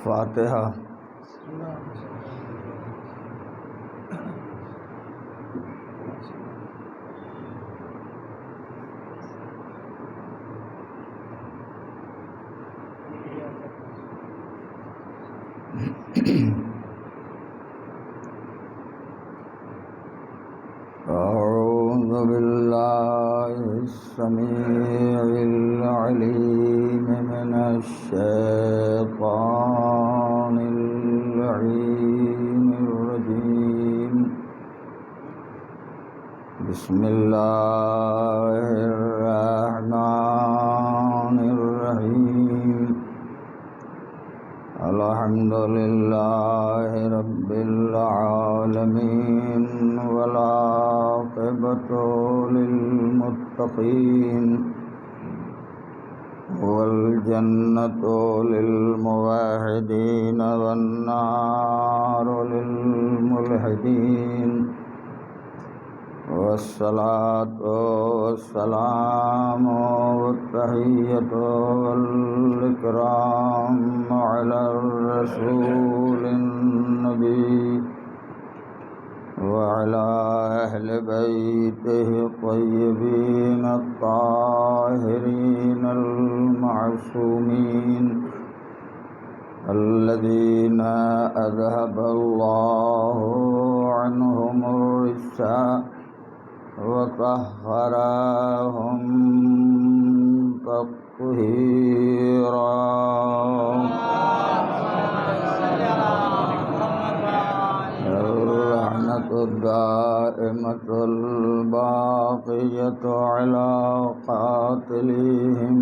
فاتحہ. أعوذ بالله السميع العليم من الشيطان اللعين الرجيم. بسم الله الرحمن الرحيم. الحمد لله رب العالمين والعاقبة للمتقين والجنة للموحدين والنار للملحدين. والصلاة والسلام والتحية والإكرام على الرسول النبي وعلى أهل بيته الطيبين الطاهرين المعصومين الذين أذهب الله عنهم الرجس وطهرهم تطهيرا. الرحمة الدائمة الباقية على قاتلهم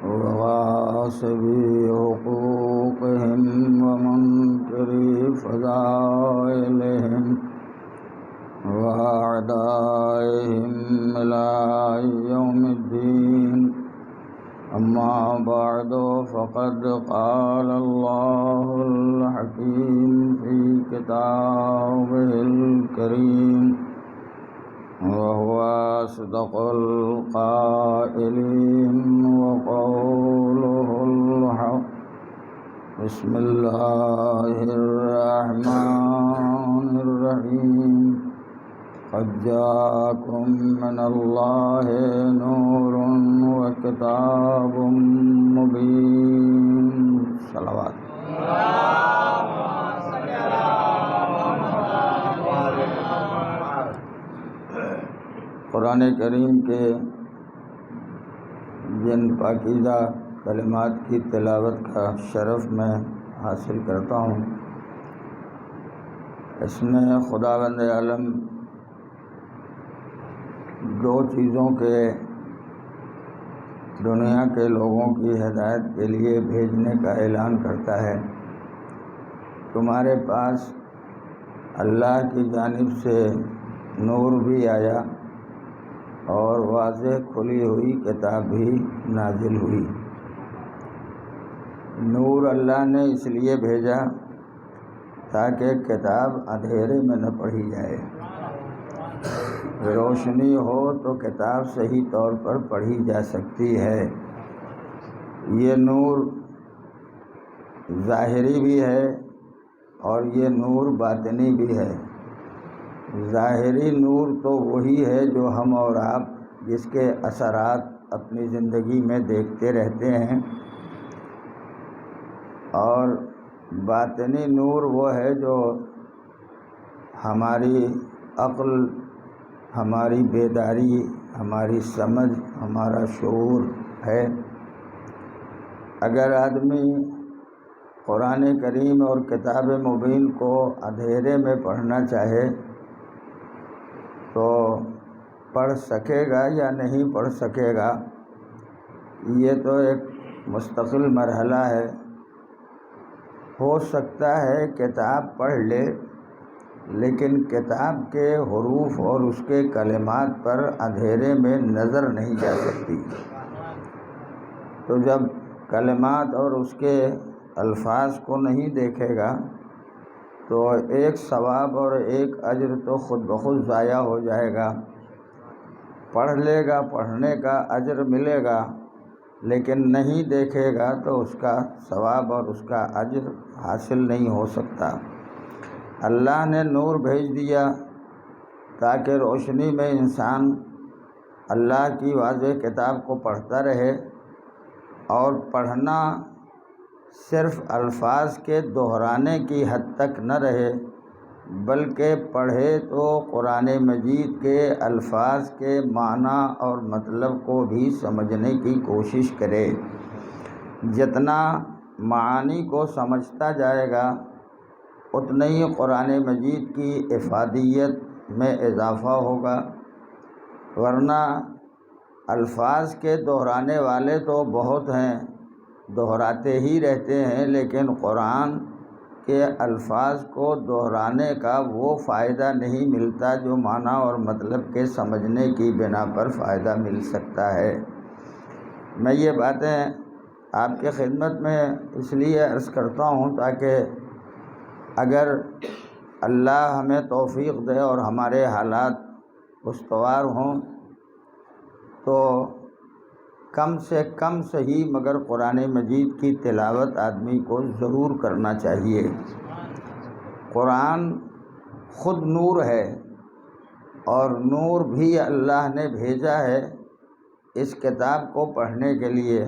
وغاصبي حقوقهم ومنكري فضائلهم وأعدائهم إلى يوم الدين. أما بعد، فقد قال الله الحكيم في كتابه الكريم وهو أصدق القائلين وقوله الحق. بسم الله الرحمن الرحيم. قد جاءكم من الله نور وكتاب مبين. صلوات. قرآن کریم کے جن پاکیزہ کلمات کی تلاوت کا شرف میں حاصل کرتا ہوں، اس میں خداوند عالم دو چیزوں کے دنیا کے لوگوں کی ہدایت کے لیے بھیجنے کا اعلان کرتا ہے. تمہارے پاس اللہ کی جانب سے نور بھی آیا اور واضح کھلی ہوئی کتاب بھی نازل ہوئی. نور اللہ نے اس لیے بھیجا تاکہ کتاب اندھیرے میں نہ پڑھی جائے. روشنی ہو تو کتاب صحیح طور پر پڑھی جا سکتی ہے. یہ نور ظاہری بھی ہے اور یہ نور باطنی بھی ہے. ظاہری نور تو وہی ہے جو ہم اور آپ جس کے اثرات اپنی زندگی میں دیکھتے رہتے ہیں، اور باطنی نور وہ ہے جو ہماری عقل، ہماری بیداری، ہماری سمجھ، ہمارا شعور ہے. اگر آدمی قرآن کریم اور کتاب مبین کو اندھیرے میں پڑھنا چاہے تو پڑھ سکے گا یا نہیں پڑھ سکے گا، یہ تو ایک مستقل مرحلہ ہے. ہو سکتا ہے کتاب پڑھ لے لیکن کتاب کے حروف اور اس کے کلمات پر اندھیرے میں نظر نہیں جا سکتی. تو جب کلمات اور اس کے الفاظ کو نہیں دیکھے گا تو ایک ثواب اور ایک اجر تو خود بخود ضائع ہو جائے گا. پڑھ لے گا، پڑھنے کا اجر ملے گا، لیکن نہیں دیکھے گا تو اس کا ثواب اور اس کا اجر حاصل نہیں ہو سکتا۔ اللہ نے نور بھیج دیا تاکہ روشنی میں انسان اللہ کی واضح کتاب کو پڑھتا رہے، اور پڑھنا صرف الفاظ کے دہرانے کی حد تک نہ رہے، بلکہ پڑھے تو قرآن مجید کے الفاظ کے معنی اور مطلب کو بھی سمجھنے کی کوشش کرے۔ جتنا معانی کو سمجھتا جائے گا اتنا ہی قرآن مجید کی افادیت میں اضافہ ہوگا، ورنہ الفاظ کے دہرانے والے تو بہت ہیں، دہراتے ہی رہتے ہیں، لیکن قرآن کے الفاظ کو دہرانے کا وہ فائدہ نہیں ملتا جو معنی اور مطلب کے سمجھنے کی بنا پر فائدہ مل سکتا ہے۔ میں یہ باتیں آپ کے خدمت میں اس لیے عرض کرتا ہوں تاکہ اگر اللہ ہمیں توفیق دے اور ہمارے حالات استوار ہوں تو کم سے کم صحیح مگر قرآن مجید کی تلاوت آدمی کو ضرور کرنا چاہیے۔ قرآن خود نور ہے، اور نور بھی اللہ نے بھیجا ہے اس کتاب کو پڑھنے کے لیے۔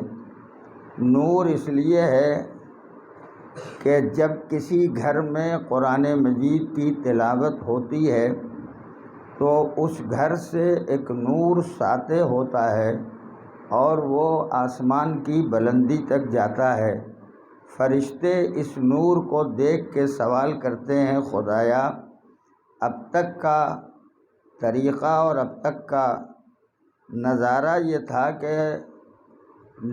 نور اس لیے ہے کہ جب کسی گھر میں قرآن مجید کی تلاوت ہوتی ہے تو اس گھر سے ایک نور ساطع ہوتا ہے اور وہ آسمان کی بلندی تک جاتا ہے۔ فرشتے اس نور کو دیکھ کے سوال کرتے ہیں، خدایا اب تک کا طریقہ اور اب تک کا نظارہ یہ تھا کہ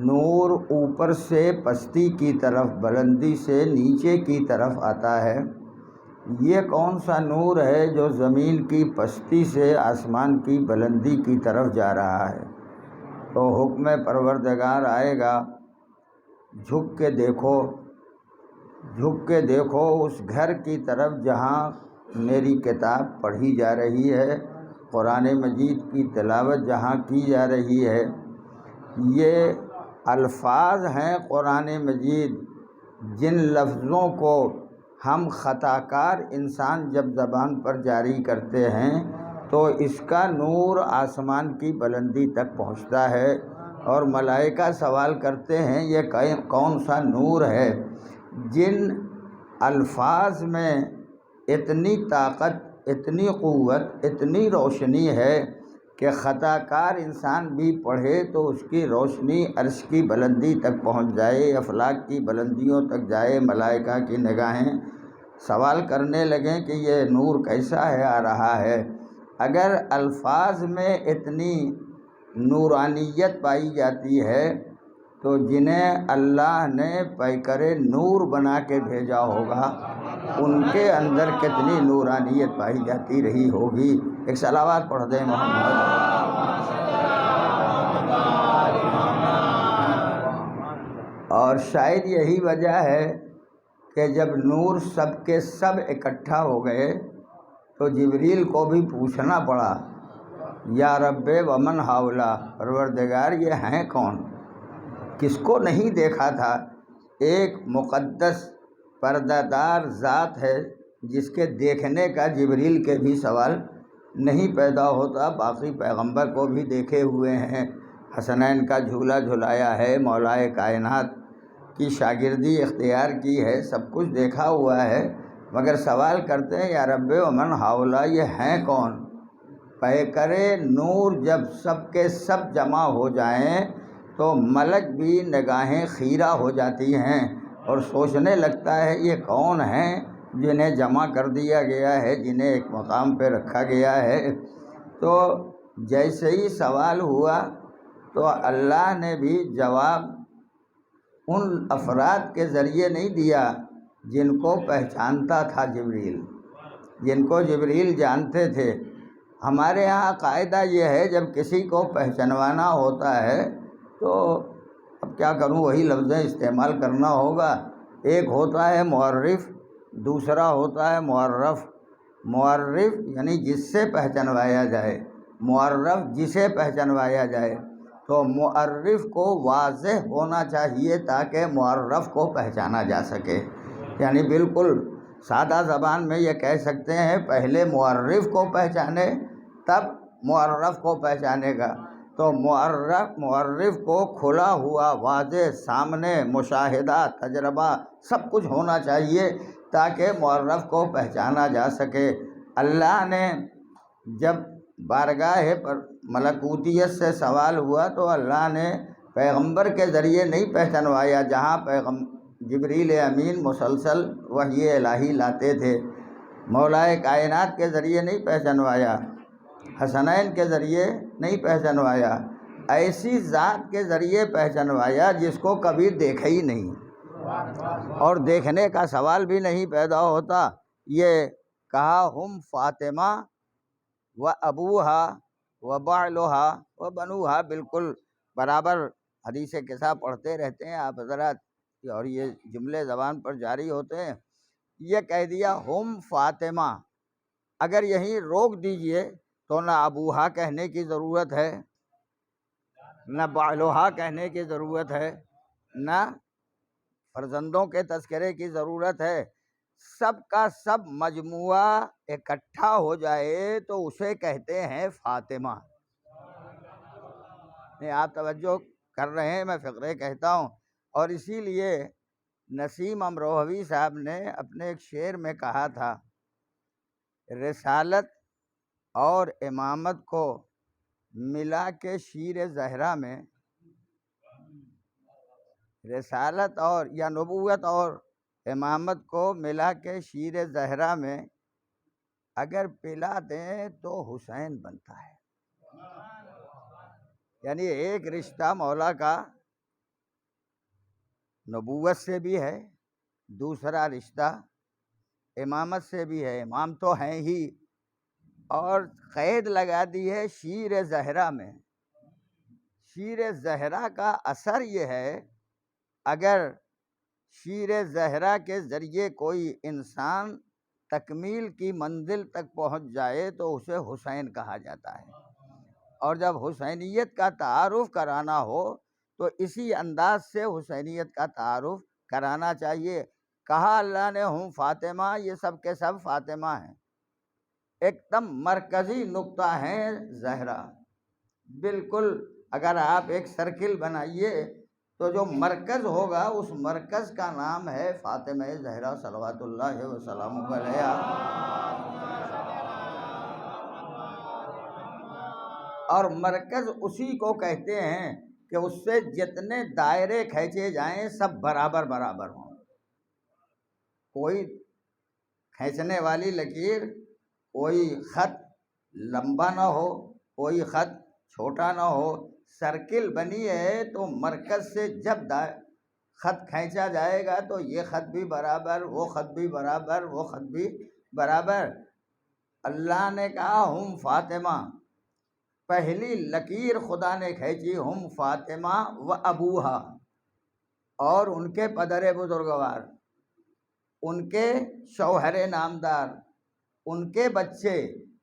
نور اوپر سے پستی کی طرف، بلندی سے نیچے کی طرف آتا ہے، یہ کون سا نور ہے جو زمین کی پستی سے آسمان کی بلندی کی طرف جا رہا ہے؟ تو حکم پروردگار آئے گا، جھک کے دیکھو، جھک کے دیکھو اس گھر کی طرف جہاں میری کتاب پڑھی جا رہی ہے، قرآن مجید کی تلاوت جہاں کی جا رہی ہے۔ یہ الفاظ ہیں قرآن مجید، جن لفظوں کو ہم خطا کار انسان جب زبان پر جاری کرتے ہیں تو اس کا نور آسمان کی بلندی تک پہنچتا ہے، اور ملائکہ سوال کرتے ہیں یہ کون سا نور ہے؟ جن الفاظ میں اتنی طاقت، اتنی قوت، اتنی روشنی ہے کہ خطا کار انسان بھی پڑھے تو اس کی روشنی عرش کی بلندی تک پہنچ جائے، افلاک کی بلندیوں تک جائے، ملائکہ کی نگاہیں سوال کرنے لگیں کہ یہ نور کیسا ہے آ رہا ہے۔ اگر الفاظ میں اتنی نورانیت پائی جاتی ہے تو جنہیں اللہ نے پیکر نور بنا کے بھیجا ہوگا ان کے اندر کتنی نورانیت پائی جاتی رہی ہوگی۔ ایک صلوات پڑھ دیں محمد۔ اور شاید یہی وجہ ہے کہ جب نور سب کے سب اکٹھا ہو گئے تو جبریل کو بھی پوچھنا پڑا، یا رب ومن ہاؤلا، پروردگار یہ ہیں کون؟ کس کو نہیں دیکھا تھا؟ ایک مقدس پردہ دار ذات ہے جس کے دیکھنے کا جبریل کے بھی سوال نہیں پیدا ہوتا، باقی پیغمبر کو بھی دیکھے ہوئے ہیں، حسنین کا جھولا جھلایا ہے، مولائے کائنات کی شاگردی اختیار کی ہے، سب کچھ دیکھا ہوا ہے، مگر سوال کرتے ہیں یا رب ومن ہاؤلا، یہ ہیں کون؟ پیکرے نور جب سب کے سب جمع ہو جائیں تو ملک بھی نگاہیں خیرہ ہو جاتی ہیں اور سوچنے لگتا ہے یہ کون ہیں جنہیں جمع کر دیا گیا ہے، جنہیں ایک مقام پہ رکھا گیا ہے۔ تو جیسے ہی سوال ہوا تو اللہ نے بھی جواب ان افراد کے ذریعے نہیں دیا جن کو پہچانتا تھا جبریل، جن کو جبریل جانتے تھے۔ ہمارے ہاں قاعدہ یہ ہے جب کسی کو پہچانوانا ہوتا ہے تو اب کیا کروں، وہی لفظیں استعمال کرنا ہوگا۔ ایک ہوتا ہے معرف، دوسرا ہوتا ہے معرف۔ معرف یعنی جس سے پہچانوایا جائے، معرف جسے پہچانوایا جائے۔ تو معرف کو واضح ہونا چاہیے تاکہ معرف کو پہچانا جا سکے. یعنی بالکل سادہ زبان میں یہ کہہ سکتے ہیں پہلے معرف کو پہچانے تب معرف کو پہچانے گا. تو معرف کو کھلا ہوا واضح سامنے مشاہدہ تجربہ سب کچھ ہونا چاہیے تاکہ معرف کو پہچانا جا سکے. اللہ نے جب بارگاہ پر ملکوتیت سے سوال ہوا تو اللہ نے پیغمبر کے ذریعے نہیں پہچنوایا، جہاں جبریل امین مسلسل وحی الہی لاتے تھے. مولائے کائنات کے ذریعے نہیں پہچنوایا، حسنین کے ذریعے نہیں پہچنوایا، ایسی ذات کے ذریعے پہچنوایا جس کو کبھی دیکھا ہی نہیں اور دیکھنے کا سوال بھی نہیں پیدا ہوتا. یہ کہا ہم فاطمہ و ابوہا و بعلہا و بنوہا، بالکل برابر حدیث قصہ پڑھتے رہتے ہیں آپ حضرات اور یہ جملے زبان پر جاری ہوتے ہیں. یہ کہہ دیا ہم فاطمہ، اگر یہیں روک دیجئے تو نہ ابوہا کہنے کی ضرورت ہے، نہ بعلہا کہنے کی ضرورت ہے، نہ فرزندوں کے تذکرے کی ضرورت ہے. سب کا سب مجموعہ اکٹھا ہو جائے تو اسے کہتے ہیں فاطمہ. آپ توجہ کر رہے ہیں، میں فقرے کہتا ہوں. اور اسی لیے نسیم امروہوی صاحب نے اپنے ایک شعر میں کہا تھا، رسالت اور امامت کو ملا کے شیر زہرا میں، رسالت اور یا نبوت اور امامت کو ملا کے شیر زہرا میں اگر پلا دیں تو حسین بنتا ہے. یعنی ایک رشتہ مولا کا نبوت سے بھی ہے، دوسرا رشتہ امامت سے بھی ہے، امام تو ہیں ہی، اور قید لگا دی ہے شیر زہرا میں. شیر زہرا کا اثر یہ ہے، اگر شیر زہرا کے ذریعے کوئی انسان تکمیل کی منزل تک پہنچ جائے تو اسے حسین کہا جاتا ہے. اور جب حسینیت کا تعارف کرانا ہو تو اسی انداز سے حسینیت کا تعارف کرانا چاہیے. کہا اللہ نے ہوں فاطمہ، یہ سب کے سب فاطمہ ہیں، ایک دم مرکزی نقطہ ہیں زہرا. بالکل اگر آپ ایک سرکل بنائیے تو جو مرکز ہوگا اس مرکز کا نام ہے فاطمہ زہرا صلوات اللہ وسلامہ علیہا. اور مرکز اسی کو کہتے ہیں کہ اس سے جتنے دائرے کھینچے جائیں سب برابر برابر ہوں. کوئی کھینچنے والی لکیر، کوئی خط لمبا نہ ہو، کوئی خط چھوٹا نہ ہو. سرکل بنی ہے تو مرکز سے جب خط کھینچا جائے گا تو یہ خط بھی برابر، وہ خط بھی برابر، وہ خط بھی برابر. اللہ نے کہا ہم فاطمہ، پہلی لکیر خدا نے کھینچی ہم فاطمہ و ابوہا، اور ان کے پدر بزرگوار، ان کے شوہر نامدار، ان کے بچے.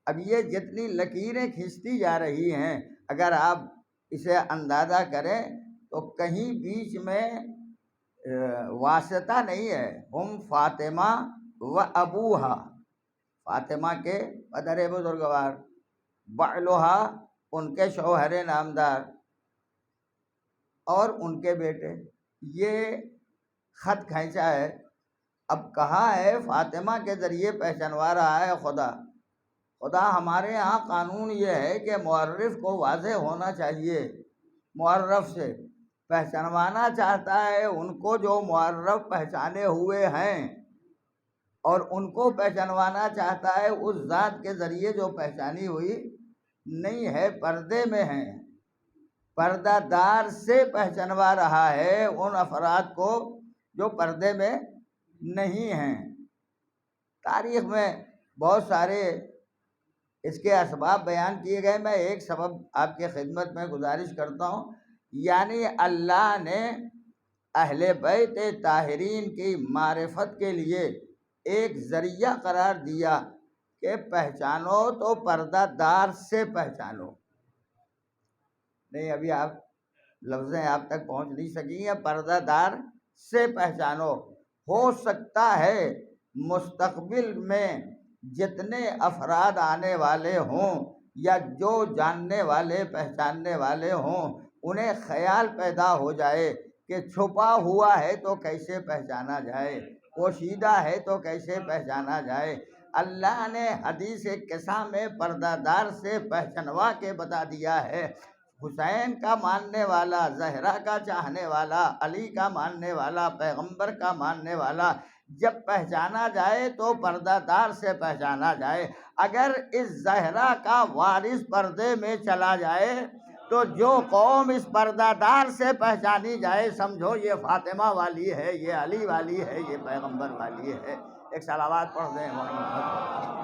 اب یہ جتنی لکیریں کھینچتی جا رہی ہیں اگر آپ اسے اندازہ کریں تو کہیں بیچ میں واسطہ نہیں ہے. ہم فاطمہ و ابوہا، فاطمہ کے پدر بزرگوار، بعلہا ان کے شوہر نامدار اور ان کے بیٹے. یہ خط کھینچا ہے. اب کہا ہے فاطمہ کے ذریعے پہچانوا رہا ہے خدا. ہمارے ہاں قانون یہ ہے کہ معرف کو واضح ہونا چاہیے، معرف سے پہچانوانا چاہتا ہے ان کو جو معرف پہچانے ہوئے ہیں، اور ان کو پہچانوانا چاہتا ہے اس ذات کے ذریعے جو پہچانی ہوئی نہیں ہے، پردے میں ہیں. پردہ دار سے پہچانوا رہا ہے ان افراد کو جو پردے میں نہیں ہیں. تاریخ میں بہت سارے اس کے اسباب بیان کیے گئے. میں ایک سبب آپ کے خدمت میں گزارش کرتا ہوں. یعنی اللہ نے اہل بیت طاہرین کی معرفت کے لیے ایک ذریعہ قرار دیا کہ پہچانو تو پردہ دار سے پہچانو. نہیں ابھی آپ لفظیں آپ تک پہنچ نہیں سکی ہیں، پردہ دار سے پہچانو۔ ہو سکتا ہے مستقبل میں جتنے افراد آنے والے ہوں یا جو جاننے والے پہچاننے والے ہوں انہیں خیال پیدا ہو جائے کہ چھپا ہوا ہے تو کیسے پہچانا جائے، پوشیدہ ہے تو کیسے پہچانا جائے۔ اللہ نے حدیث قصہ میں پردہ دار سے پہچانوا کے بتا دیا ہے۔ حسین کا ماننے والا، زہرا کا چاہنے والا، علی کا ماننے والا، پیغمبر کا ماننے والا جب پہچانا جائے تو پردہ دار سے پہچانا جائے۔ اگر اس زہرا کا وارث پردے میں چلا جائے تو جو قوم اس پردہ دار سے پہچانی جائے سمجھو یہ فاطمہ والی ہے، یہ علی والی ہے، یہ پیغمبر والی ہے۔ ایک صلوات پڑھ دیں محمد۔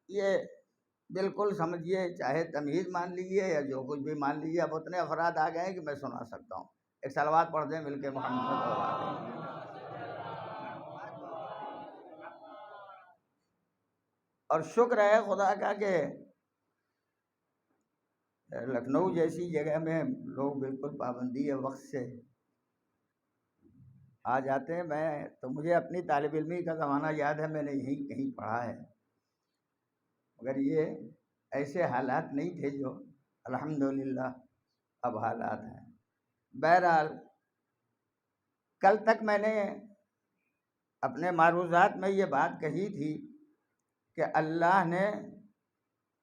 یہ بالکل سمجھیے، چاہے تمیز مان لیجیے یا جو کچھ بھی مان لیجیے، اب اتنے افراد آ گئے ہیں کہ میں سنا سکتا ہوں۔ ایک صلوات پڑھ دیں مل کے محمد اور آگے۔ اور شکر ہے خدا کا کہ لکھنؤ جیسی جگہ میں لوگ بالکل پابندی ہے وقت سے آ جاتے ہیں۔ میں تو مجھے اپنی طالب علمی کا زمانہ یاد ہے، میں نے یہیں کہیں پڑھا ہے، مگر یہ ایسے حالات نہیں تھے جو الحمدللہ اب حالات ہیں۔ بہرحال کل تک میں نے اپنے معروضات میں یہ بات کہی تھی کہ اللہ نے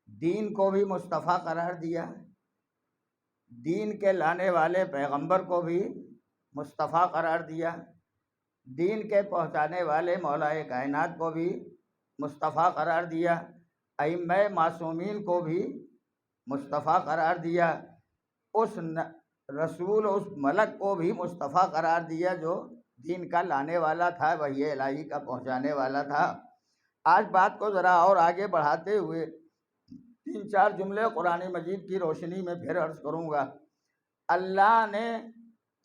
دین کو بھی مصطفیٰ قرار دیا، دین کے لانے والے پیغمبر کو بھی مصطفیٰ قرار دیا، دین کے پہنچانے والے مولا کائنات کو بھی مصطفیٰ قرار دیا، ائمہ معصومین کو بھی مصطفیٰ قرار دیا، اس رسول اس ملک کو بھی مصطفیٰ قرار دیا جو دین کا لانے والا تھا، وحی الہی کا پہنچانے والا تھا۔ آج بات کو ذرا اور آگے بڑھاتے ہوئے 3-4 جملے قرآن مجید کی روشنی میں پھر عرض کروں گا۔ اللہ نے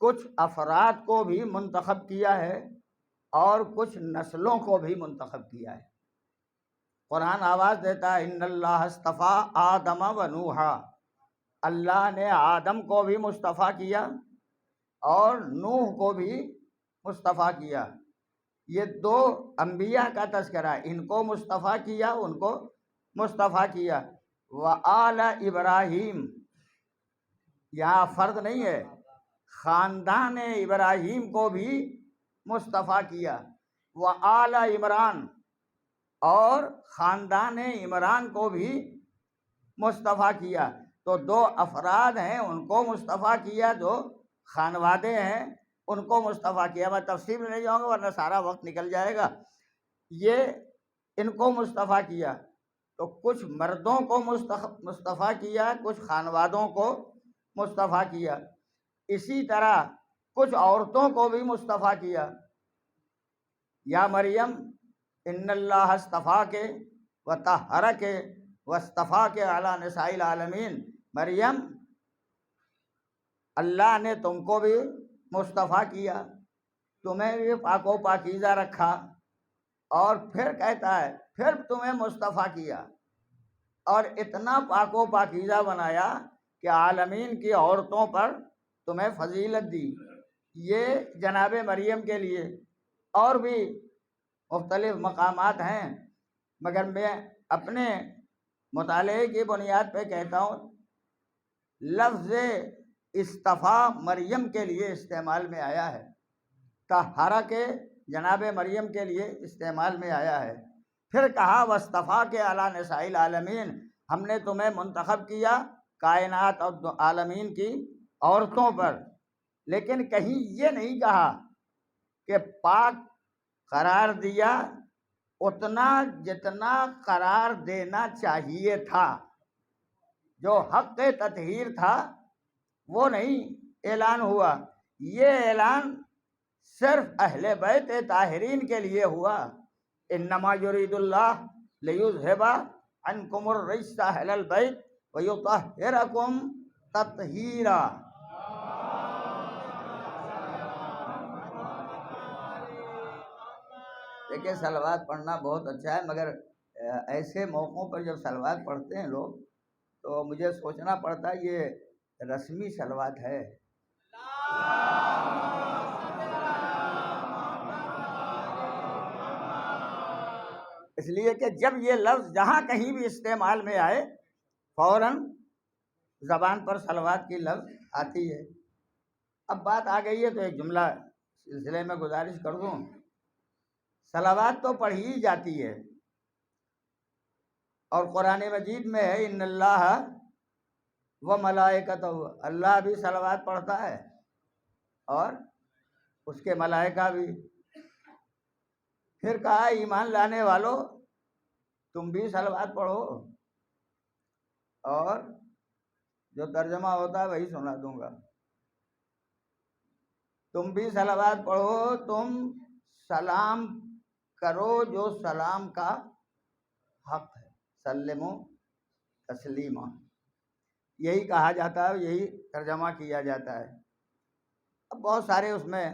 کچھ افراد کو بھی منتخب کیا ہے اور کچھ نسلوں کو بھی منتخب کیا ہے۔ قرآن آواز دیتا ہے ان اللہ اصطفیٰ آدم و نوحا، اللہ نے آدم کو بھی مصطفیٰ کیا اور نوح کو بھی مصطفیٰ کیا۔ یہ 2 انبیاء کا تذکرہ ہے، ان کو مصطفیٰ کیا، ان کو مصطفیٰ کیا۔ وآل ابراہیم، یہاں فرد نہیں ہے، خاندان ابراہیم کو بھی مصطفیٰ کیا۔ وآل عمران، اور خاندان عمران کو بھی مصطفیٰ کیا۔ تو 2 افراد ہیں ان کو مصطفیٰ کیا، جو خانوادے ہیں ان کو مصطفیٰ کیا۔ میں تفصیل میں نہیں جاؤں گا ورنہ سارا وقت نکل جائے گا۔ یہ ان کو مصطفیٰ کیا، تو کچھ مردوں کو مصطفیٰ کیا، کچھ خانوادوں کو مصطفیٰ کیا، اسی طرح کچھ عورتوں کو بھی مصطفیٰ کیا۔ یا مریم ان اللہ اصطفاک وطہرک واصطفاک علی نساء العالمین، مریم اللہ نے تم کو بھی مصطفیٰ کیا، تمہیں بھی پاک و پاکیزہ رکھا، اور پھر کہتا ہے پھر تمہیں مصطفیٰ کیا اور اتنا پاک و پاکیزہ بنایا کہ عالمین کی عورتوں پر تمہیں فضیلت دی۔ یہ جناب مریم کے لیے اور بھی مختلف مقامات ہیں، مگر میں اپنے مطالعے کی بنیاد پہ کہتا ہوں لفظ اصطفیٰ مریم کے لیے استعمال میں آیا ہے، طہارہ کے جناب مریم کے لیے استعمال میں آیا ہے۔ پھر کہا واصطفاک علی نساء العالمین، ہم نے تمہیں منتخب کیا کائنات اور عالمین کی عورتوں پر، لیکن کہیں یہ نہیں کہا کہ پاک قرار دیا اتنا جتنا قرار دینا چاہیے تھا، جو حق تطہیر تھا وہ نہیں اعلان ہوا، یہ اعلان صرف اہل بیت طاہرین کے لیے ہوا۔ انما یرید اللہ لیذھب عنکم الرجس اہل البیت ویطہرکم تطہیرا۔ دیکھیں صلوات پڑھنا بہت اچھا ہے، مگر ایسے موقعوں پر جب صلوات پڑھتے ہیں لوگ تو مجھے سوچنا پڑتا یہ رسمی صلوات ہے؟ اس لیے کہ جب یہ لفظ جہاں کہیں بھی استعمال میں آئے فوراً زبان پر صلوات کی لفظ آتی ہے۔ اب بات آ گئی ہے تو ایک جملہ سلسلے میں گزارش کر دوں۔ صلوات تو پڑھی ہی جاتی ہے، اور قرآن مجید میں ہے ان اللہ و ملائکتہ، اللہ بھی صلوات پڑھتا ہے اور اس کے ملائکہ بھی۔ پھر کہا ایمان لانے والو تم بھی صلوات پڑھو، اور جو ترجمہ ہوتا ہے وہی سنا دوں گا۔ تم بھی صلوات پڑھو، تم سلام کرو جو سلام کا حق ہے، سلمو تسلیما، یہی کہا جاتا ہے، یہی ترجمہ کیا جاتا ہے۔ اب بہت سارے اس میں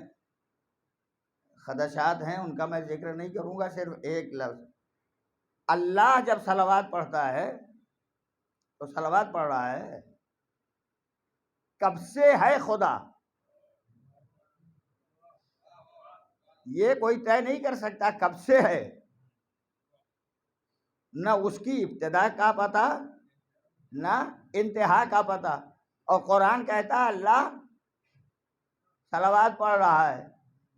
خدشات ہیں، ان کا میں ذکر نہیں کروں گا، صرف ایک لفظ اللہ جب صلوات پڑھتا ہے تو صلوات پڑھ رہا ہے، کب سے ہے خدا یہ کوئی طے نہیں کر سکتا کب سے ہے، نہ اس کی ابتدا کا پتہ نہ انتہا کا پتہ۔ اور قرآن کہتا ہے اللہ صلوات پڑھ رہا ہے،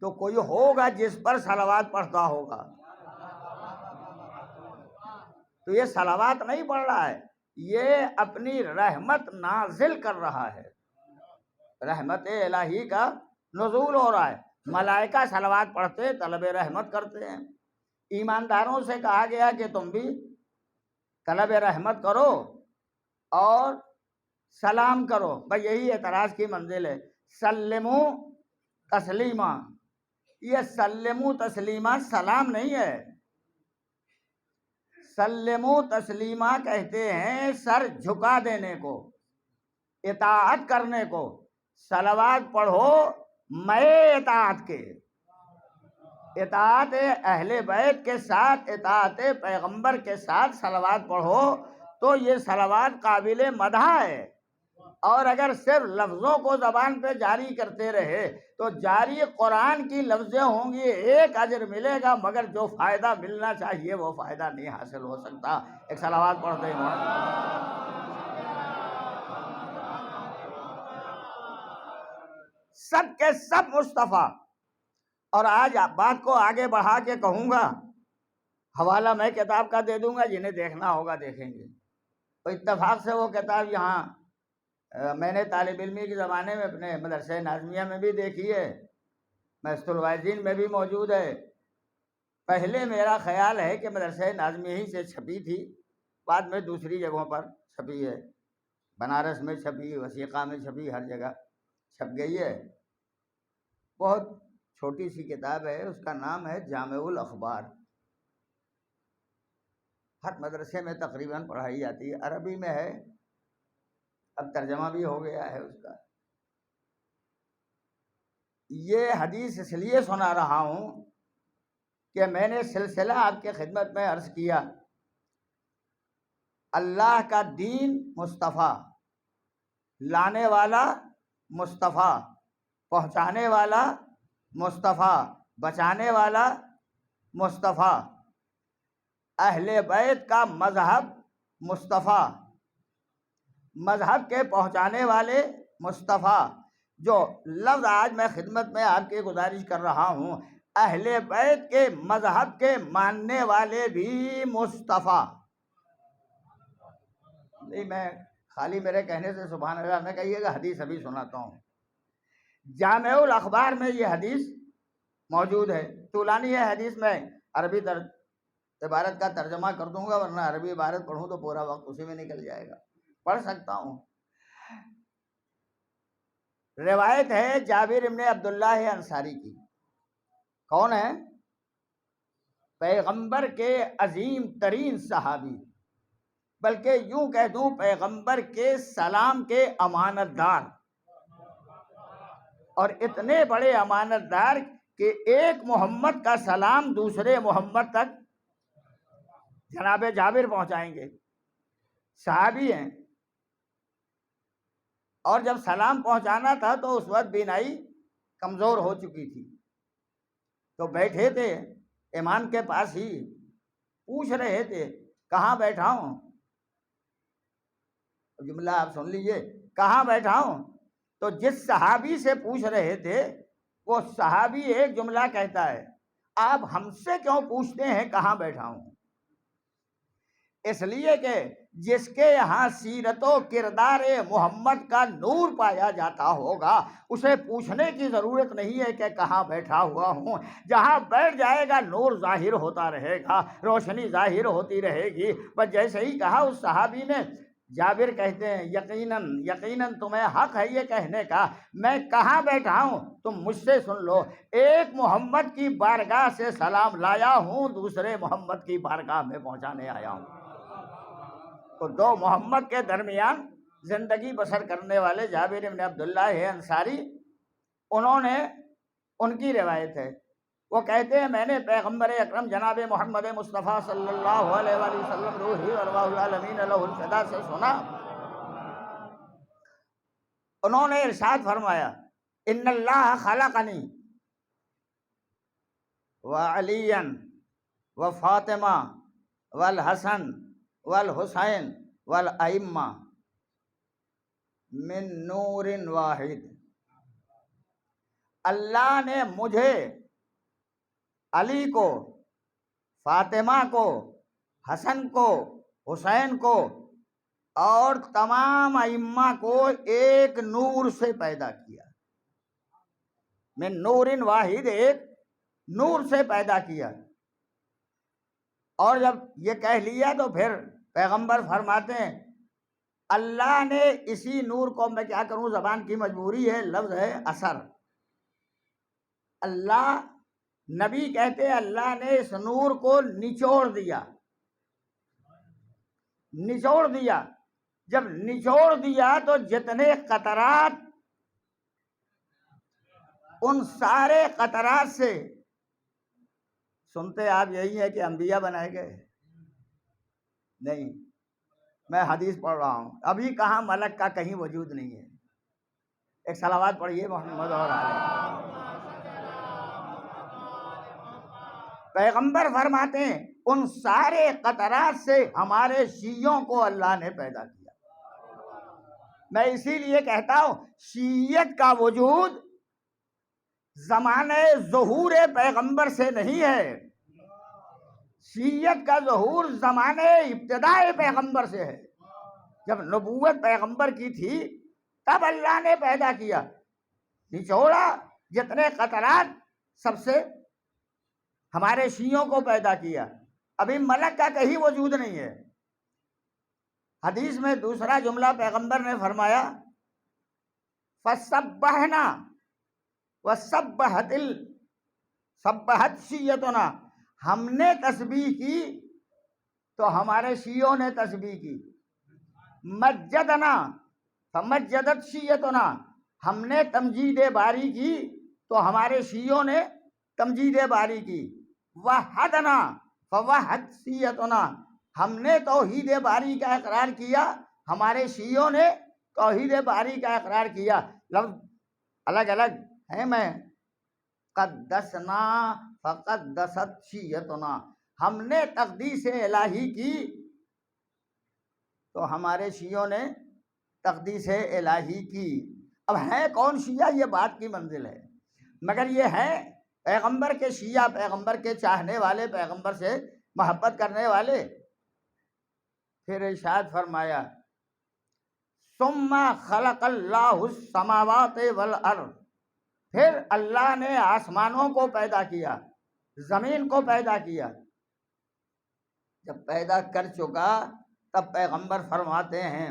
تو کوئی ہوگا جس پر صلوات پڑھتا ہوگا، تو یہ صلوات نہیں پڑھ رہا ہے، یہ اپنی رحمت نازل کر رہا ہے، رحمت الہی کا نزول ہو رہا ہے۔ ملائکہ صلوات پڑھتے طلب رحمت کرتے ہیں، ایمانداروں سے کہا گیا کہ تم بھی طلب رحمت کرو اور سلام کرو، بھائی یہی اعتراض کی منزل ہے۔ سلمو تسلیما، یہ سلمو تسلیما سلام نہیں ہے، سلمو تسلیما کہتے ہیں سر جھکا دینے کو، اطاعت کرنے کو۔ صلوات پڑھو میں اطاعت کے، اطاعت اہل بیت کے ساتھ، اطاعت پیغمبر کے ساتھ صلوات پڑھو تو یہ صلوات قابل مدح ہے۔ اور اگر صرف لفظوں کو زبان پہ جاری کرتے رہے تو جاری قرآن کی لفظیں ہوں گی، ایک اجر ملے گا، مگر جو فائدہ ملنا چاہیے وہ فائدہ نہیں حاصل ہو سکتا۔ ایک صلوات پڑھتے ہیں سب کے سب مصطفیٰ۔ اور آج بات کو آگے بڑھا کے کہوں گا، حوالہ میں کتاب کا دے دوں گا، جنہیں دیکھنا ہوگا دیکھیں گے۔ تو اتفاق سے وہ کتاب یہاں میں نے طالب علمی کے زمانے میں اپنے مدرسہ ناظمیہ میں بھی دیکھی ہے، مست الواعظین میں بھی موجود ہے۔ پہلے میرا خیال ہے کہ مدرسہ ناظمیہ ہی سے چھپی تھی، بعد میں دوسری جگہوں پر چھپی ہے، بنارس میں چھپی، وثیقہ میں چھپی، ہر جگہ چھپ گئی ہے۔ بہت چھوٹی سی کتاب ہے، اس کا نام ہے جامع الاخبار، ہر مدرسے میں تقریباً پڑھائی جاتی ہے، عربی میں ہے، اب ترجمہ بھی ہو گیا ہے اس کا۔ یہ حدیث اس لیے سنا رہا ہوں کہ میں نے سلسلہ آپ کے خدمت میں عرض کیا، اللہ کا دین مصطفیٰ، لانے والا مصطفیٰ، پہنچانے والا مصطفیٰ، بچانے والا مصطفیٰ، اہل بیت کا مذہب مصطفیٰ، مذہب کے پہنچانے والے مصطفیٰ۔ جو لفظ آج میں خدمت میں آپ کی گزارش کر رہا ہوں، اہل بیت کے مذہب کے ماننے والے بھی مصطفیٰ نہیں۔ میں خالی میرے کہنے سے سبحان اللہ نہ کہیے گا، حدیث ابھی سناتا ہوں۔ جامع الاخبار میں یہ حدیث موجود ہے، طولانی ہے حدیث، میں عربی عبارت کا ترجمہ کر دوں گا، ورنہ عربی عبارت پڑھوں تو پورا وقت اسی میں نکل جائے گا، پڑھ سکتا ہوں۔ روایت ہے جابر ابن عبداللہ انصاری کی۔ کون ہے؟ پیغمبر کے عظیم ترین صحابی، بلکہ یوں کہہ دوں پیغمبر کے سلام کے امانت دار، اور اتنے بڑے امانت دار کہ ایک محمد کا سلام دوسرے محمد تک جناب جابر پہنچائیں گے۔ صحابی ہیں، اور جب سلام پہنچانا تھا تو اس وقت بینائی کمزور ہو چکی تھی، تو بیٹھے تھے امام کے پاس ہی، پوچھ رہے تھے کہاں بیٹھا ہوں، جملہ آپ سن لیجئے، کہاں بیٹھا ہوں؟ تو جس صحابی سے پوچھ رہے تھے وہ صحابی ایک جملہ کہتا ہے، آپ ہم سے کیوں پوچھتے ہیں کہاں بیٹھا ہوں؟ اس لیے کہ جس کے یہاں سیرت و کردار محمد کا نور پایا جاتا ہوگا اسے پوچھنے کی ضرورت نہیں ہے کہ کہاں بیٹھا ہوا ہوں، جہاں بیٹھ جائے گا نور ظاہر ہوتا رہے گا، روشنی ظاہر ہوتی رہے گی۔ بس جیسے ہی کہا اس صحابی نے، جابر کہتے ہیں یقیناً یقیناً تمہیں حق ہے یہ کہنے کا، میں کہاں بیٹھا ہوں تم مجھ سے سن لو، ایک محمد کی بارگاہ سے سلام لایا ہوں، دوسرے محمد کی بارگاہ میں پہنچانے آیا ہوں۔ تو دو محمد کے درمیان زندگی بسر کرنے والے جابر بن عبداللہ انصاری، انہوں نے، ان کی روایت ہے، وہ کہتے ہیں میں نے پیغمبر اکرم جناب محمد مصطفیٰ صلی اللہ علیہ وآلہ وسلم روحی ارواح العالمین لہ الفدا سے سنا، انہوں نے ارشاد فرمایا ان اللہ خلقنی وعلیا وفاطمہ والحسن والحسین والائمہ من نور واحد، اللہ نے مجھے، علی کو، فاطمہ کو، حسن کو، حسین کو اور تمام ائمہ کو ایک نور سے پیدا کیا، من نور واحد، ایک نور سے پیدا کیا۔ اور جب یہ کہہ لیا تو پھر پیغمبر فرماتے ہیں اللہ نے اسی نور کو، میں کیا کروں زبان کی مجبوری ہے، لفظ ہے اثر، اللہ، نبی کہتے ہیں اللہ نے اس نور کو نچوڑ دیا، نچوڑ دیا، جب نچوڑ دیا تو جتنے قطرات، ان سارے قطرات سے، سنتے آپ یہی ہے کہ انبیاء بنائے گئے، نہیں، میں حدیث پڑھ رہا ہوں، ابھی کہاں ملک کا کہیں وجود نہیں ہے۔ ایک صلوات پڑھیے محمد اور آلہ۔ پیغمبر فرماتے ہیں ان سارے قطرات سے ہمارے شیعوں کو اللہ نے پیدا کیا۔ میں اسی لیے کہتا ہوں شیعیت کا وجود زمانے ظہور پیغمبر سے نہیں ہے، شیعیت کا ظہور زمانے ابتداء پیغمبر سے ہے، جب نبوت پیغمبر کی تھی تب اللہ نے پیدا کیا، نچوڑا، جتنے قطرات سب سے ہمارے شیعوں کو پیدا کیا، ابھی ملک کا کہیں وجود نہیں ہے۔ حدیث میں دوسرا جملہ پیغمبر نے فرمایا فَسَبَّحْنَا سبحت شیعتنا، ہم نے تسبیح کی تو ہمارے شیعوں نے تسبیح کی، مجدنا فمجدت شیعتنا، ہم نے تمجید باری کی تو ہمارے شیعوں نے تمجید باری کی، وحدنا فوحد شیعتنا، ہم نے توحید باری کا اقرار کیا، ہمارے شیعوں نے توحید باری کا اقرار کیا، لفظ الگ الگ ہیں، میں قدسنا فقدست شیعتنا، ہم نے تقدیس الہی کی تو ہمارے شیعوں نے تقدیس الہی کی۔ اب ہے کون شیعہ یہ بات کی منزل ہے، مگر یہ ہے پیغمبر کے شیعہ، پیغمبر کے چاہنے والے، پیغمبر سے محبت کرنے والے۔ پھر ارشاد فرمایا ثم خلق اللہ السماوات والارض، پھر اللہ نے آسمانوں کو پیدا کیا، زمین کو پیدا کیا۔ جب پیدا کر چکا تب پیغمبر فرماتے ہیں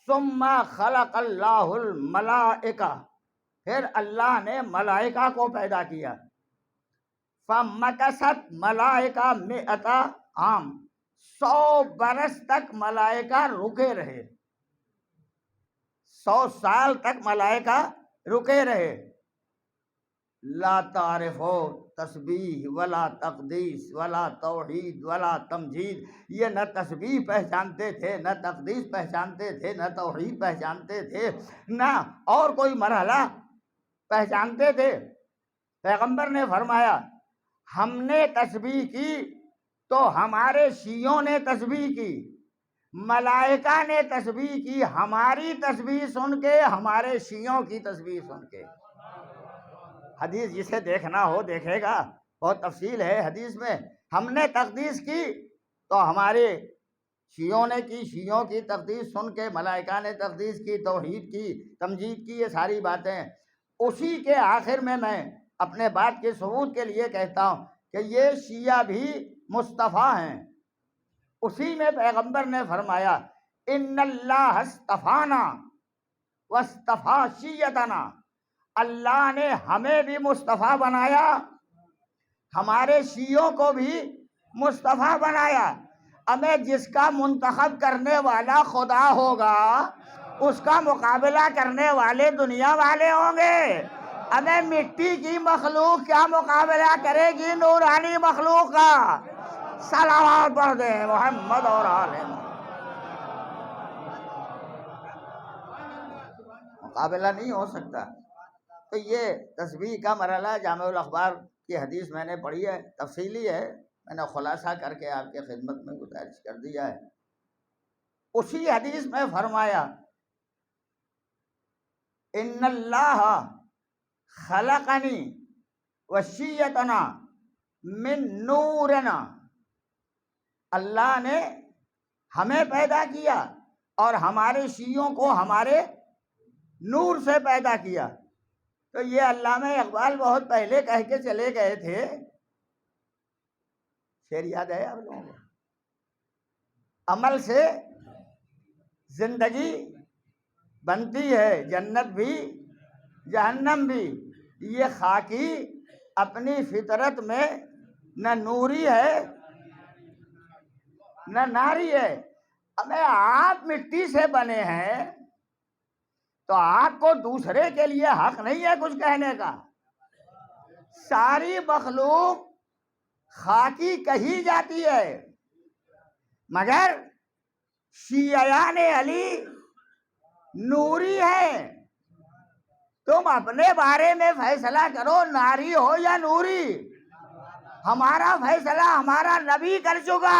ثم خلق اللہ الملائکہ، پھر اللہ نے ملائکہ کو پیدا کیا، فمکثت ملائکہ 100 عام، 100 برس تک ملائکہ رکے رہے، 100 سال تک ملائکہ رکے رہے، لا تعرفو تسبیح ولا تقدیس ولا توحید ولا تمجید، یہ نہ تسبیح پہچانتے تھے، نہ تقدیس پہچانتے تھے، نہ توحید پہچانتے تھے، نہ اور کوئی مرحلہ پہچانتے تھے۔ پیغمبر نے فرمایا ہم نے تسبیح کی تو ہمارے شیعوں نے تسبیح کی، ملائکہ نے تسبیح کی ہماری تسبیح سن کے، ہمارے شیعوں کی تسبیح سن کے۔ حدیث جسے دیکھنا ہو دیکھے گا، بہت تفصیل ہے حدیث میں۔ ہم نے تقدیس کی تو ہمارے شیعوں نے کی، شیعوں کی تقدیس سن کے ملائکہ نے تقدیس کی، توحید کی، تمجید کی، یہ ساری باتیں۔ اسی کے آخر میں اپنے بات کے ثبوت کے لیے کہتا ہوں کہ یہ شیعہ بھی مصطفیٰ ہیں۔ اسی میں پیغمبر نے فرمایا ان اللہ اصطفانا واصطفی شیعتنا، اللہ نے ہمیں بھی مصطفیٰ بنایا، ہمارے شیعوں کو بھی مصطفیٰ بنایا۔ ہمیں جس کا منتخب کرنے والا خدا ہوگا اس کا مقابلہ کرنے والے دنیا والے ہوں گے۔ ہمیں مٹی کی مخلوق کیا مقابلہ کرے گی نورانی مخلوق کا؟ صلوات پڑھ دیں محمد اور آل محمد۔ مقابلہ نہیں ہو سکتا۔ تو یہ تسبیح کا مرحلہ جامع الاخبار کی حدیث میں نے پڑھی ہے، تفصیلی ہے، میں نے خلاصہ کر کے آپ کے خدمت میں گزارش کر دیا ہے۔ اسی حدیث میں فرمایا ان اللہ خلقنی وشیتنا من نورنا، اللہ نے ہمیں پیدا کیا اور ہمارے شیعوں کو ہمارے نور سے پیدا کیا۔ تو یہ علامہ اقبال بہت پہلے کہہ کے چلے گئے تھے، شعر یاد ہے آپ لوگوں کو؟ عمل سے زندگی بنتی ہے، جنت بھی جہنم بھی۔ یہ خاکی اپنی فطرت میں نہ نوری ہے نہ ناری ہے۔ ہمیں آپ مٹی سے بنے ہیں تو آپ کو دوسرے کے لیے حق نہیں ہے کچھ کہنے کا۔ ساری مخلوق خاکی کہی جاتی ہے، مگر شیعیان علی نوری ہے۔ تم اپنے بارے میں فیصلہ کرو، ناری ہو یا نوری۔ ہمارا فیصلہ ہمارا نبی کر چکا،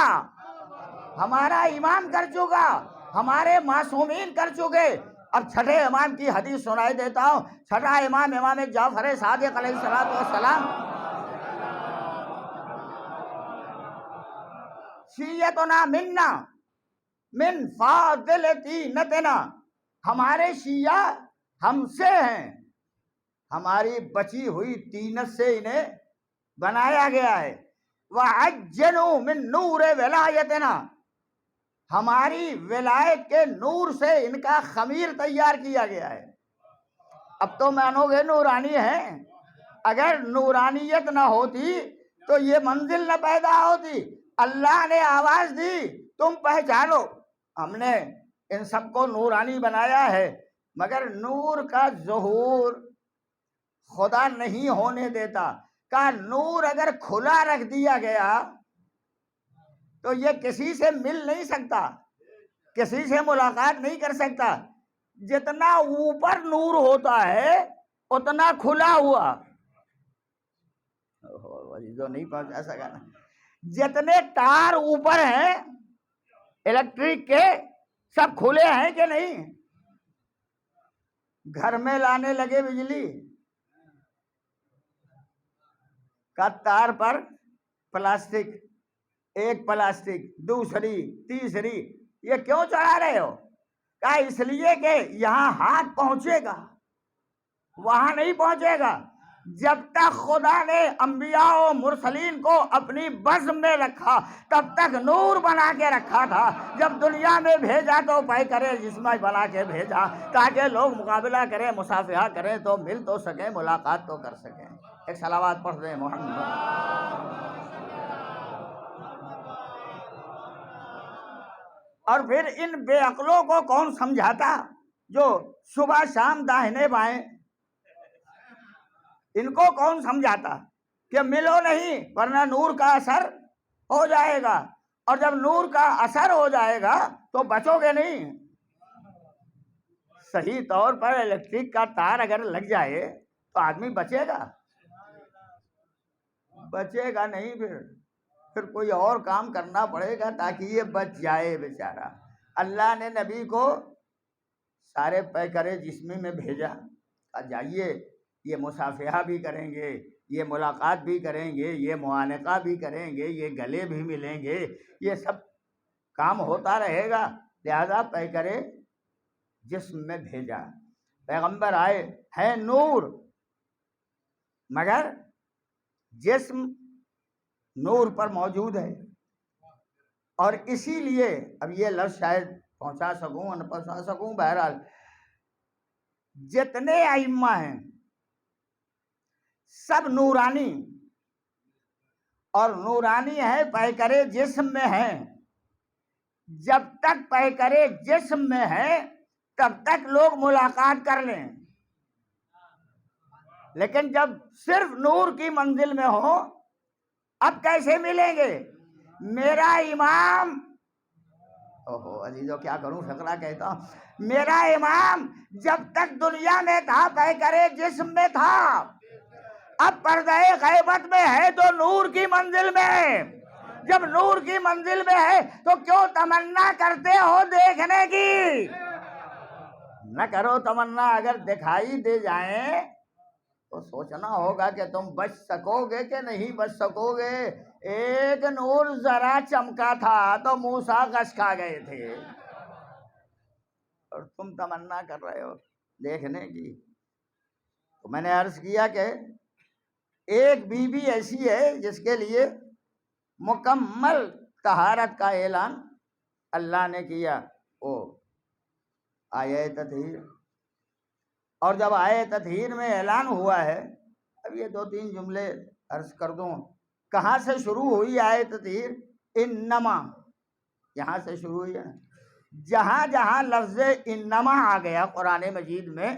ہمارا امام کر چکا، ہمارے معصومین کر چکے۔ اب چھٹے امام کی حدیث سنائی دیتا ہوں۔ چھٹا امام امام جعفر صادق علیہ السلام، شیعتنا منا من فاضل طینتنا، ہمارے شیعہ ہم سے ہیں، ہماری بچی ہوئی طینت سے انہیں بنایا گیا ہے۔ وعجنوا من نور ولایتنا، ہماری ولایت کے نور سے ان کا خمیر تیار کیا گیا ہے۔ اب تو مانو گے نورانی ہیں، اگر نورانیت نہ ہوتی تو یہ منزل نہ پیدا ہوتی۔ اللہ نے آواز دی تم پہچانو، ہم نے ان سب کو نورانی بنایا ہے، مگر نور کا ظہور خدا نہیں ہونے دیتا۔ کہ نور اگر کھلا رکھ دیا گیا تو یہ کسی سے مل نہیں سکتا، کسی سے ملاقات نہیں کر سکتا۔ جتنا اوپر نور ہوتا ہے اتنا کھلا ہوا، جو نہیں پہنچا سکا نا، جتنے تار اوپر ہیں الیکٹرک کے سب کھلے ہیں کہ نہیں؟ گھر میں لانے لگے بجلی کا تار پر پلاسٹک، ایک پلاسٹک، دوسری، تیسری، یہ کیوں چڑھا رہے ہو؟ کہا اس لیے کہ یہاں ہاتھ پہنچے گا، وہاں نہیں پہنچے گا۔ جب تک خدا نے انبیاء و مرسلین کو اپنی بزم میں رکھا تب تک نور بنا کے رکھا تھا، جب دنیا میں بھیجا تو پیکرے جسم بنا کے بھیجا تاکہ لوگ مقابلہ کریں، مصافحہ کریں تو مل تو سکیں، ملاقات تو کر سکیں۔ ایک صلوات پڑھ دیں محمد۔ اور پھر ان بے عقلوں کو کون سمجھاتا جو صبح شام داہنے بائیں ان کو کون سمجھاتا کہ ملو نہیں ورنہ نور کا اثر ہو جائے گا، اور جب نور کا اثر ہو جائے گا تو بچو گے نہیں۔ صحیح طور پر الیکٹرک کا تار اگر لگ جائے تو آدمی بچے گا؟ بچے گا نہیں، پھر کوئی اور کام کرنا پڑے گا تاکہ یہ بچ جائے بیچارہ۔ اللہ نے نبی کو سارے پیکرے جسمی میں بھیجا، جائیے یہ مصافحہ بھی کریں گے، یہ ملاقات بھی کریں گے، یہ معانقہ بھی کریں گے، یہ گلے بھی ملیں گے، یہ سب کام ہوتا رہے گا، لہذا پیکرے جسم میں بھیجا۔ پیغمبر آئے ہیں نور، مگر جسم نور پر موجود ہے، اور اسی لیے اب یہ لفظ شاید پہنچا سکوں نہ پہنچا سکوں، بہرحال جتنے ائمہ ہیں سب نورانی، اور نورانی ہے پیکرے جسم میں ہیں۔ جب تک پیکرے جسم میں ہے تب تک لوگ ملاقات کر لیں، لیکن جب صرف نور کی منزل میں ہو اب کیسے ملیں گے؟ میرا امام، اوہو عزیزو کیا کروں، فقرہ کہتا ہوں، میرا امام جب تک دنیا میں تھا پیکرے جسم میں تھا، اب پردہ غیبت میں ہے تو نور کی منزل میں۔ جب نور کی منزل میں ہے تو کیوں تمنا کرتے ہو دیکھنے کی؟ نہ کرو تمنا، اگر دکھائی دے جائیں تو سوچنا ہوگا کہ تم بچ سکو گے کہ نہیں بچ سکو گے۔ ایک نور ذرا چمکا تھا تو موسیٰ غش کھا گئے تھے، اور تم تمنا کر رہے ہو دیکھنے کی۔ تو میں نے عرض کیا کہ ایک بی بی ایسی ہے جس کے لیے مکمل طہارت کا اعلان اللہ نے کیا، وہ آیہ تطہیر، اور جب آیہ تطہیر میں اعلان ہوا ہے، اب یہ 2-3 جملے عرض کر دوں، کہاں سے شروع ہوئی آیہ تطہیر؟ انما، یہاں سے شروع ہوئی ہے۔ جہاں جہاں لفظ انما آ گیا قرآن مجید میں،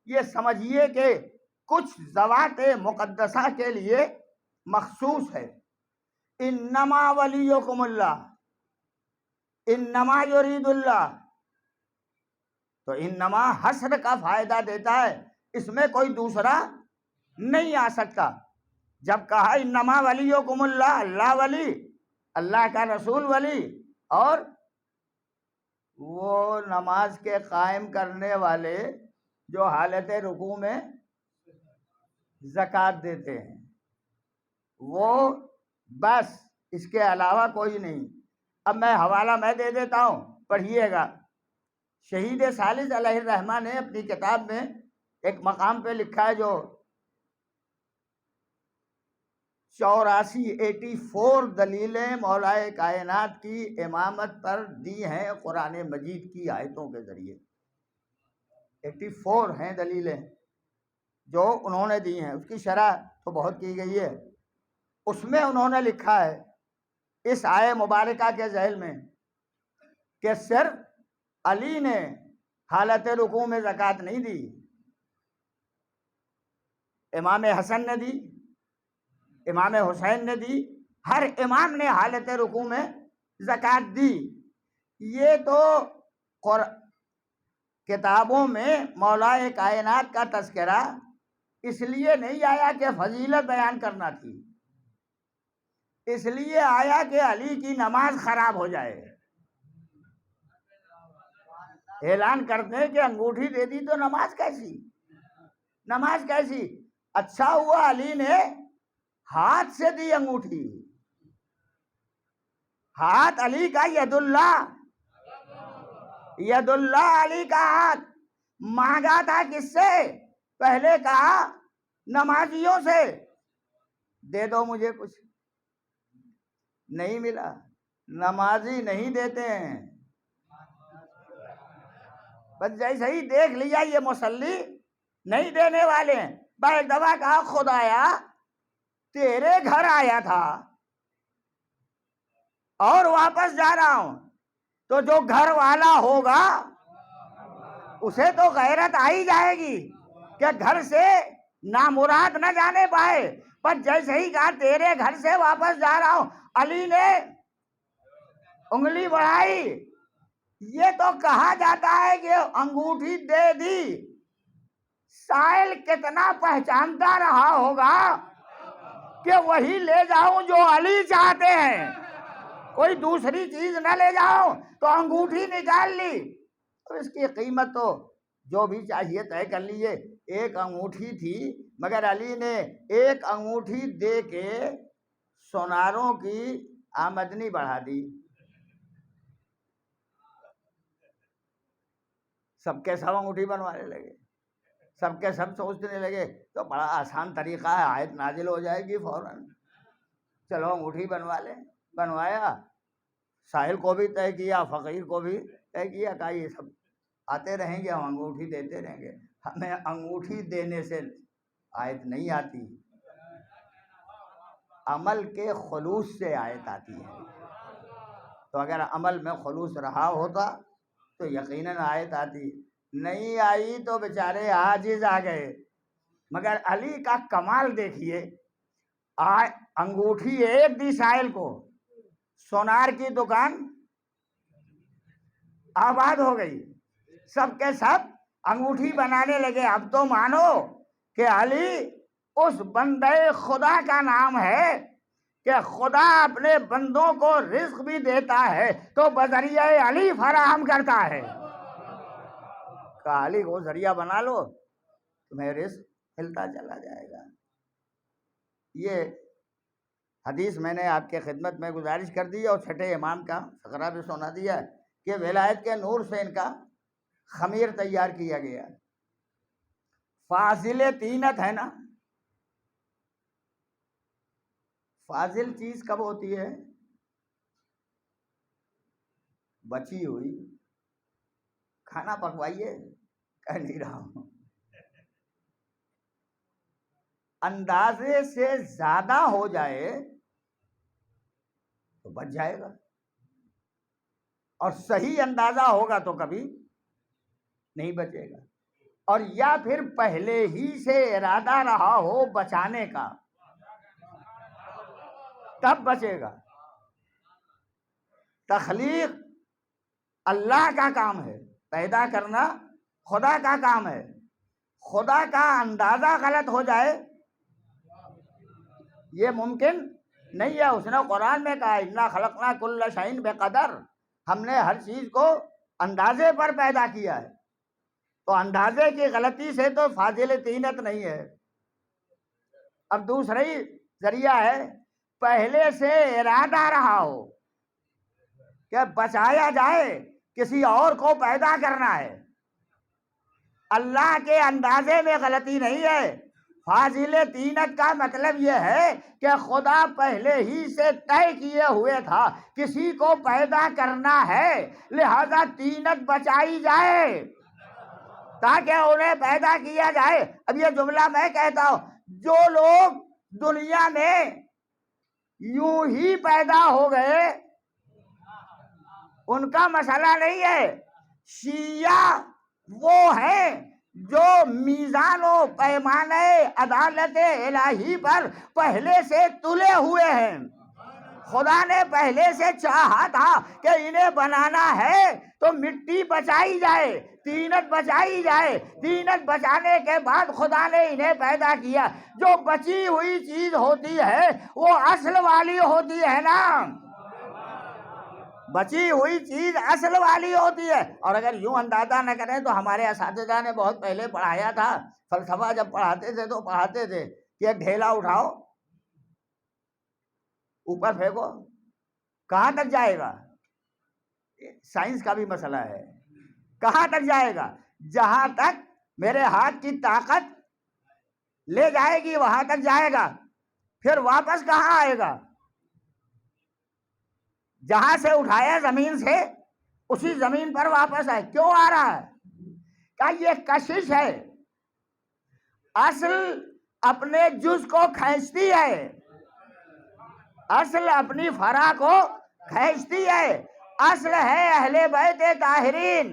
یہ سمجھیے کہ کچھ ذوات مقدسہ کے لیے مخصوص ہے۔ انما ولیکم اللہ، انما یرید اللہ، تو انما حسر کا فائدہ دیتا ہے، اس میں کوئی دوسرا نہیں آ سکتا۔ جب کہا انما ولیکم اللہ، اللہ ولی، اللہ کا رسول ولی، اور وہ نماز کے قائم کرنے والے جو حالت رکوع میں زکوٰۃ دیتے ہیں، وہ بس، اس کے علاوہ کوئی نہیں۔ اب میں حوالہ میں دے دیتا ہوں، پڑھیے گا۔ شہید ثالث علیہ الرحمہ نے اپنی کتاب میں ایک مقام پہ لکھا ہے، جو 84 دلیلیں مولائے کائنات کی امامت پر دی ہیں قرآن مجید کی آیتوں کے ذریعے۔ 84 ہیں دلیلیں جو انہوں نے دی ہیں، اس کی شرح تو بہت کی گئی ہے۔ اس میں انہوں نے لکھا ہے اس آیہ مبارکہ کے ذیل میں کہ صرف علی نے حالت رکوع میں زکوٰۃ نہیں دی، امام حسن نے دی، امام حسین نے دی، ہر امام نے حالت رکوع میں زکوٰۃ دی۔ یہ تو کتابوں میں مولائے کائنات کا تذکرہ اس لیے نہیں آیا کہ فضیلت بیان کرنا تھی، اس لیے آیا کہ علی کی نماز خراب ہو جائے۔ اعلان کرتے ہیں کہ انگوٹھی دے دی تو نماز کیسی؟ نماز کیسی؟ اچھا ہوا علی نے ہاتھ سے دی انگوٹھی، ہاتھ علی کا، ید اللہ، ید اللہ علی کا ہاتھ مانگا تھا کس سے؟ پہلے کہا نمازیوں سے، دے دو مجھے کچھ، نہیں ملا۔ نمازی نہیں دیتے ہیں، بس جیسے ہی دیکھ لیا یہ مصلی نہیں دینے والے ہیں، بس ایک دفعہ کہا خدایا تیرے گھر آیا تھا اور واپس جا رہا ہوں، تو جو گھر والا ہوگا اسے تو غیرت آ ہی جائے گی کہ گھر سے نامراد نہ جانے پائے، پر جیسے ہی کہا تیرے گھر سے واپس جا رہا ہوں، علی نے انگلی بڑھائی. یہ تو کہا جاتا ہے کہ انگوٹھی دے دی. سائل کتنا پہچانتا رہا ہوگا کہ وہی لے جاؤں جو علی چاہتے ہیں، کوئی دوسری چیز نہ لے جاؤ، تو انگوٹھی نکال لی. تو اس کی قیمت تو جو بھی چاہیے طے کر لیجیے. ایک انگوٹھی تھی، مگر علی نے ایک انگوٹھی دے کے سوناروں کی آمدنی بڑھا دی. سب کے سب انگوٹھی بنوانے لگے، سب کے سب سوچنے لگے تو بڑا آسان طریقہ ہے، آیت نازل ہو جائے گی فوراً، چلو انگوٹھی بنوا لیں. بنوایا، ساحل کو بھی طے کیا، فقیر کو بھی طے کیا، کہا یہ سب آتے رہیں گے، ہم انگوٹھی دیتے رہیں گے. ہمیں انگوٹھی دینے سے آیت نہیں آتی، عمل کے خلوص سے آیت آتی ہے. تو اگر عمل میں خلوص رہا ہوتا تو یقیناً آیت آتی. نہیں آئی تو بیچارے عاجز آ گئے. مگر علی کا کمال دیکھیے، انگوٹھی ایک دی سائل کو، سونار کی دکان آباد ہو گئی، سب کے سب انگوٹھی بنانے لگے. اب تو مانو کہ علی اس بندے خدا کا نام ہے کہ خدا اپنے بندوں کو رزق بھی دیتا ہے تو بذریعہ علی فراہم کرتا ہے. کہ علی کو ذریعہ بنا لو، تمہیں رزق ملتا چلا جائے گا. یہ حدیث میں نے آپ کے خدمت میں گزارش کر دی اور چھٹے امام کا فقرہ بھی سنا دیا کہ ولایت کے نور سے ان کا خمیر تیار کیا گیا. فاضل تینت ہے نا، فاضل چیز کب ہوتی ہے؟ بچی ہوئی. کھانا پکوائیے، کہہ نہیں رہا ہوں، اندازے سے زیادہ ہو جائے تو بچ جائے گا، اور صحیح اندازہ ہوگا تو کبھی نہیں بچے گا. اور یا پھر پہلے ہی سے ارادہ رہا ہو بچانے کا، تب بچے گا. تخلیق اللہ کا کام ہے، پیدا کرنا خدا کا کام ہے. خدا کا اندازہ غلط ہو جائے یہ ممکن نہیں ہے. اس نے قرآن میں کہا انا خلقنا کل شیء بقدر، ہم نے ہر چیز کو اندازے پر پیدا کیا ہے. تو اندازے کی غلطی سے تو فاضل تینت نہیں ہے. اب دوسری ذریعہ ہے پہلے سے ارادہ رہا ہو کہ بچایا جائے، کسی اور کو پیدا کرنا ہے. اللہ کے اندازے میں غلطی نہیں ہے. فاضل تینت کا مطلب یہ ہے کہ خدا پہلے ہی سے طے کیے ہوئے تھا کسی کو پیدا کرنا ہے، لہذا تینت بچائی جائے تاکہ انہیں پیدا کیا جائے. اب یہ جملہ میں کہتا ہوں، جو لوگ دنیا میں یوں ہی پیدا ہو گئے ان کا مسئلہ نہیں ہے. شیعہ وہ ہیں جو میزان و پیمانے عدالت الہی پر پہلے سے تلے ہوئے ہیں. خدا نے پہلے سے چاہا تھا کہ انہیں بنانا ہے تو مٹی بچائی جائے، تینت بچائی جائے. تینت بچانے کے بعد خدا نے انہیں پیدا کیا. جو بچی ہوئی چیز ہوتی ہے وہ اصل والی ہوتی ہے نا، بچی ہوئی چیز اصل والی ہوتی ہے. اور اگر یوں اندازہ نہ کریں تو ہمارے اساتذہ نے بہت پہلے پڑھایا تھا، فلسفہ جب پڑھاتے تھے تو پڑھاتے تھے کہ ایک ڈھیلا اٹھاؤ، اوپر پھینکو، کہاں تک جائے گا؟ سائنس کا بھی مسئلہ ہے، کہاں تک جائے گا؟ جہاں تک میرے ہاتھ کی طاقت لے جائے گی وہاں تک جائے گا، پھر واپس کہاں آئے گا؟ جہاں سے اٹھایا زمین سے اسی زمین پر واپس آئے. کیوں آ رہا ہے؟ کہ یہ کشش ہے. اصل اپنے جز کو کھینچتی ہے، اصل اپنی فرع کو کھینچتی ہے. اصل ہے اہل بیت طاہرین.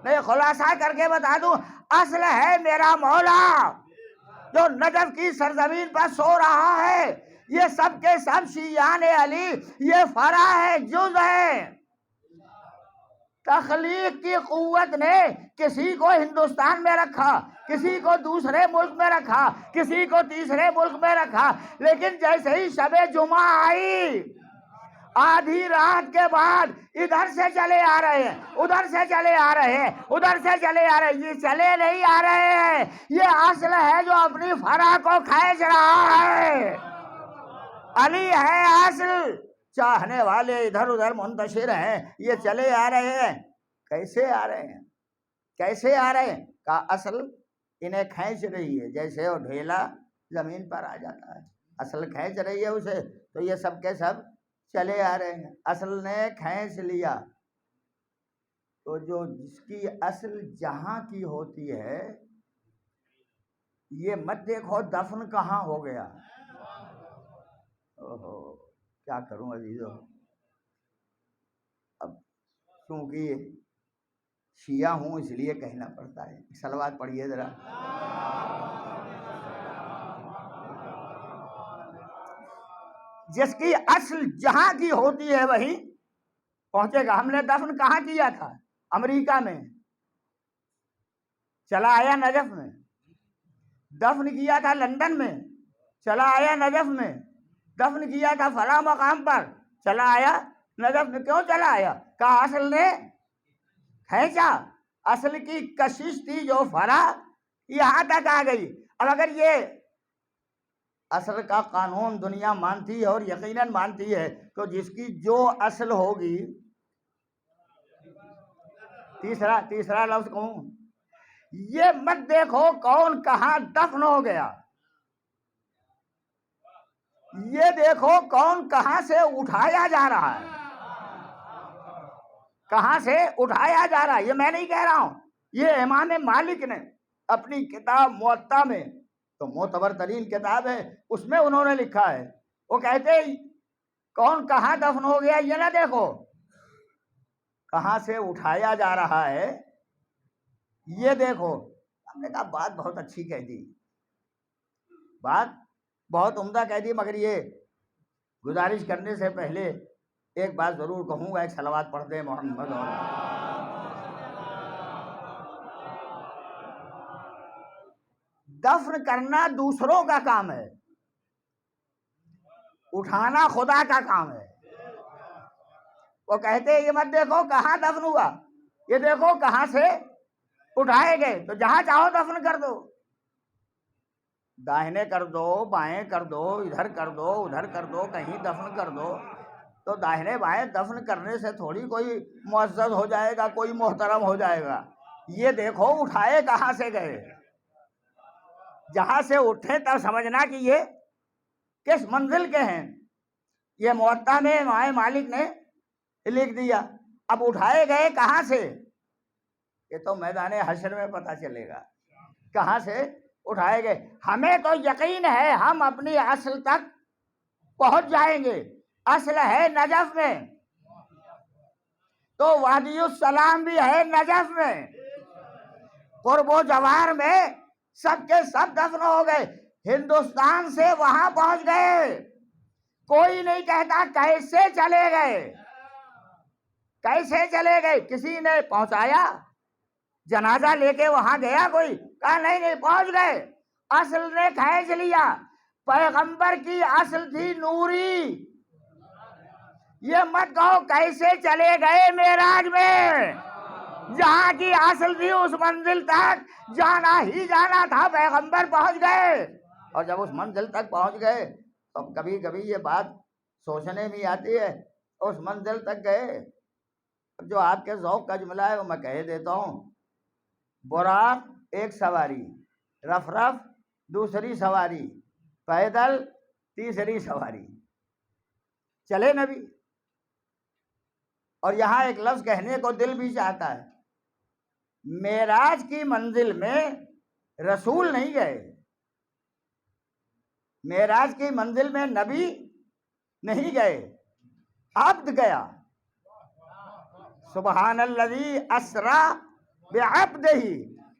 میں خلاصہ کر کے بتا دوں، اصل ہے میرا مولا. جو نجف کی سرزمین پر سو رہا ہے، یہ سب کے سب شیعان علی، یہ فرع ہے، جز ہے۔ تخلیق کی قوت نے کسی کو ہندوستان میں رکھا، کسی کو دوسرے ملک میں رکھا، کسی کو تیسرے ملک میں رکھا، لیکن جیسے ہی شب جمعہ آئی، آدھی رات کے بعد ادھر سے چلے آ رہے ہیں، ادھر سے چلے آ رہے ہیں، ادھر سے چلے آ رہے ہیں، یہ چلے نہیں آ رہے ہیں، یہ اصل ہے جو اپنی فرع کو کھینچ رہا ہے۔ علی ہے اصل، چاہنے والے ادھر ادھر منتشر ہیں، یہ چلے آ رہے ہیں۔ کیسے آ رہے ہیں؟ کیسے آ رہے ہیں؟ کا اصل انہیں کھینچ رہی ہے، جیسے وہ ڈھیلا زمین پر آ جاتا ہے، اصل کھینچ رہی ہے اسے، تو یہ سب کے سب چلے آ رہے ہیں، اصل نے کھینچ لیا۔ تو جو جس کی اصل جہاں کی ہوتی ہے، یہ مت دیکھو دفن کہاں ہو گیا۔ اوہو، کیا کروں عزیزو، اب کیونکہ شیعہ ہوں اس لیے کہنا پڑتا ہے۔ صلوات پڑھیے ذرا۔ جس کی اصل جہاں کی ہوتی ہے وہی پہنچے گا۔ ہم نے دفن کہاں کیا تھا؟ امریکہ میں، چلا آیا نجف میں۔ دفن کیا تھا لندن میں، چلا آیا نجف میں۔ دفن کیا تھا فلاں مقام پر، چلا آیا نجف میں۔ کیوں چلا آیا؟ کہا اصل نے کھینچا، اصل کی کشش تھی جو فرع یہاں تک آ گئی۔ اب اگر یہ اصل کا قانون دنیا مانتی ہے اور یقیناً مانتی ہے، تو جس کی جو اصل ہوگی، تیسرا لفظ کہوں، یہ مت دیکھو کون کہاں دفن ہو گیا، یہ دیکھو کون کہاں سے اٹھایا جا رہا ہے، کہاں سے اٹھایا جا رہا ہے۔ یہ میں نہیں کہہ رہا ہوں، یہ امام مالک نے اپنی کتاب موطا میں، تو معتبر ترین کتاب ہے، اس میں انہوں نے لکھا ہے، وہ کہتے کون کہاں دفن ہو گیا یہ نہ دیکھو، کہاں سے اٹھایا جا رہا ہے یہ دیکھو۔ ہم نے کہا بات بہت اچھی کہہ دی، بات بہت عمدہ کہہ دی، مگر یہ گزارش کرنے سے پہلے ایک بات ضرور کہوں گا، ایک صلوات پڑھ دیں محمد۔ اور دفن کرنا دوسروں کا کام ہے، اٹھانا خدا کا کام ہے۔ وہ کہتے یہ مت دیکھو کہاں دفن ہوا، یہ دیکھو کہاں سے اٹھائے گئے، تو جہاں چاہو دفن کر دو، داہنے کر دو، بائیں کر دو، ادھر کر دو، ادھر کر دو، کہیں دفن کر دو۔ تو داہنے بائیں دفن کرنے سے تھوڑی کوئی معزز ہو جائے گا، کوئی محترم ہو جائے گا۔ یہ دیکھو اٹھائے کہاں سے گئے، جہاں سے اٹھے تب سمجھنا کہ یہ کس منزل کے ہیں۔ یہ موطا میں امام مالک نے لکھ دیا۔ اب اٹھائے گئے کہاں سے، یہ تو میدان حشر میں پتہ چلے گا کہاں سے اٹھائے گئے۔ ہمیں تو یقین ہے ہم اپنی اصل تک پہنچ جائیں گے، اصل ہے نجف میں، تو وادی السلام بھی ہے نجف میں، قرب و جوار میں سب کے سب دفن ہو گئے، ہندوستان سے وہاں پہنچ گئے۔ کوئی نہیں کہتا کیسے چلے گئے، کیسے چلے گئے، کسی نے پہنچایا، جنازہ لے کے وہاں گیا کوئی، کہا نہیں پہنچ گئے، اصل نے کھینچ لیا۔ پیغمبر کی اصل تھی نوری، یہ مت کہو کیسے چلے گئے معراج میں، جہاں کی اصل تھی اس منزل تک جانا ہی جانا تھا، پیغمبر پہنچ گئے۔ اور جب اس منزل تک پہنچ گئے تو کبھی کبھی یہ بات سوچنے میں آتی ہے، اس منزل تک گئے، جو آپ کے ذوق کا جملہ ہے وہ میں کہہ دیتا ہوں، براق ایک سواری، رفرف دوسری سواری، پیدل تیسری سواری، چلے نبی۔ اور یہاں ایک لفظ کہنے کو دل بھی چاہتا ہے، معراج کی منزل میں رسول نہیں گئے، معراج کی منزل میں نبی نہیں گئے، عبد گیا۔ سبحان الذی اسریٰ بعبدہ،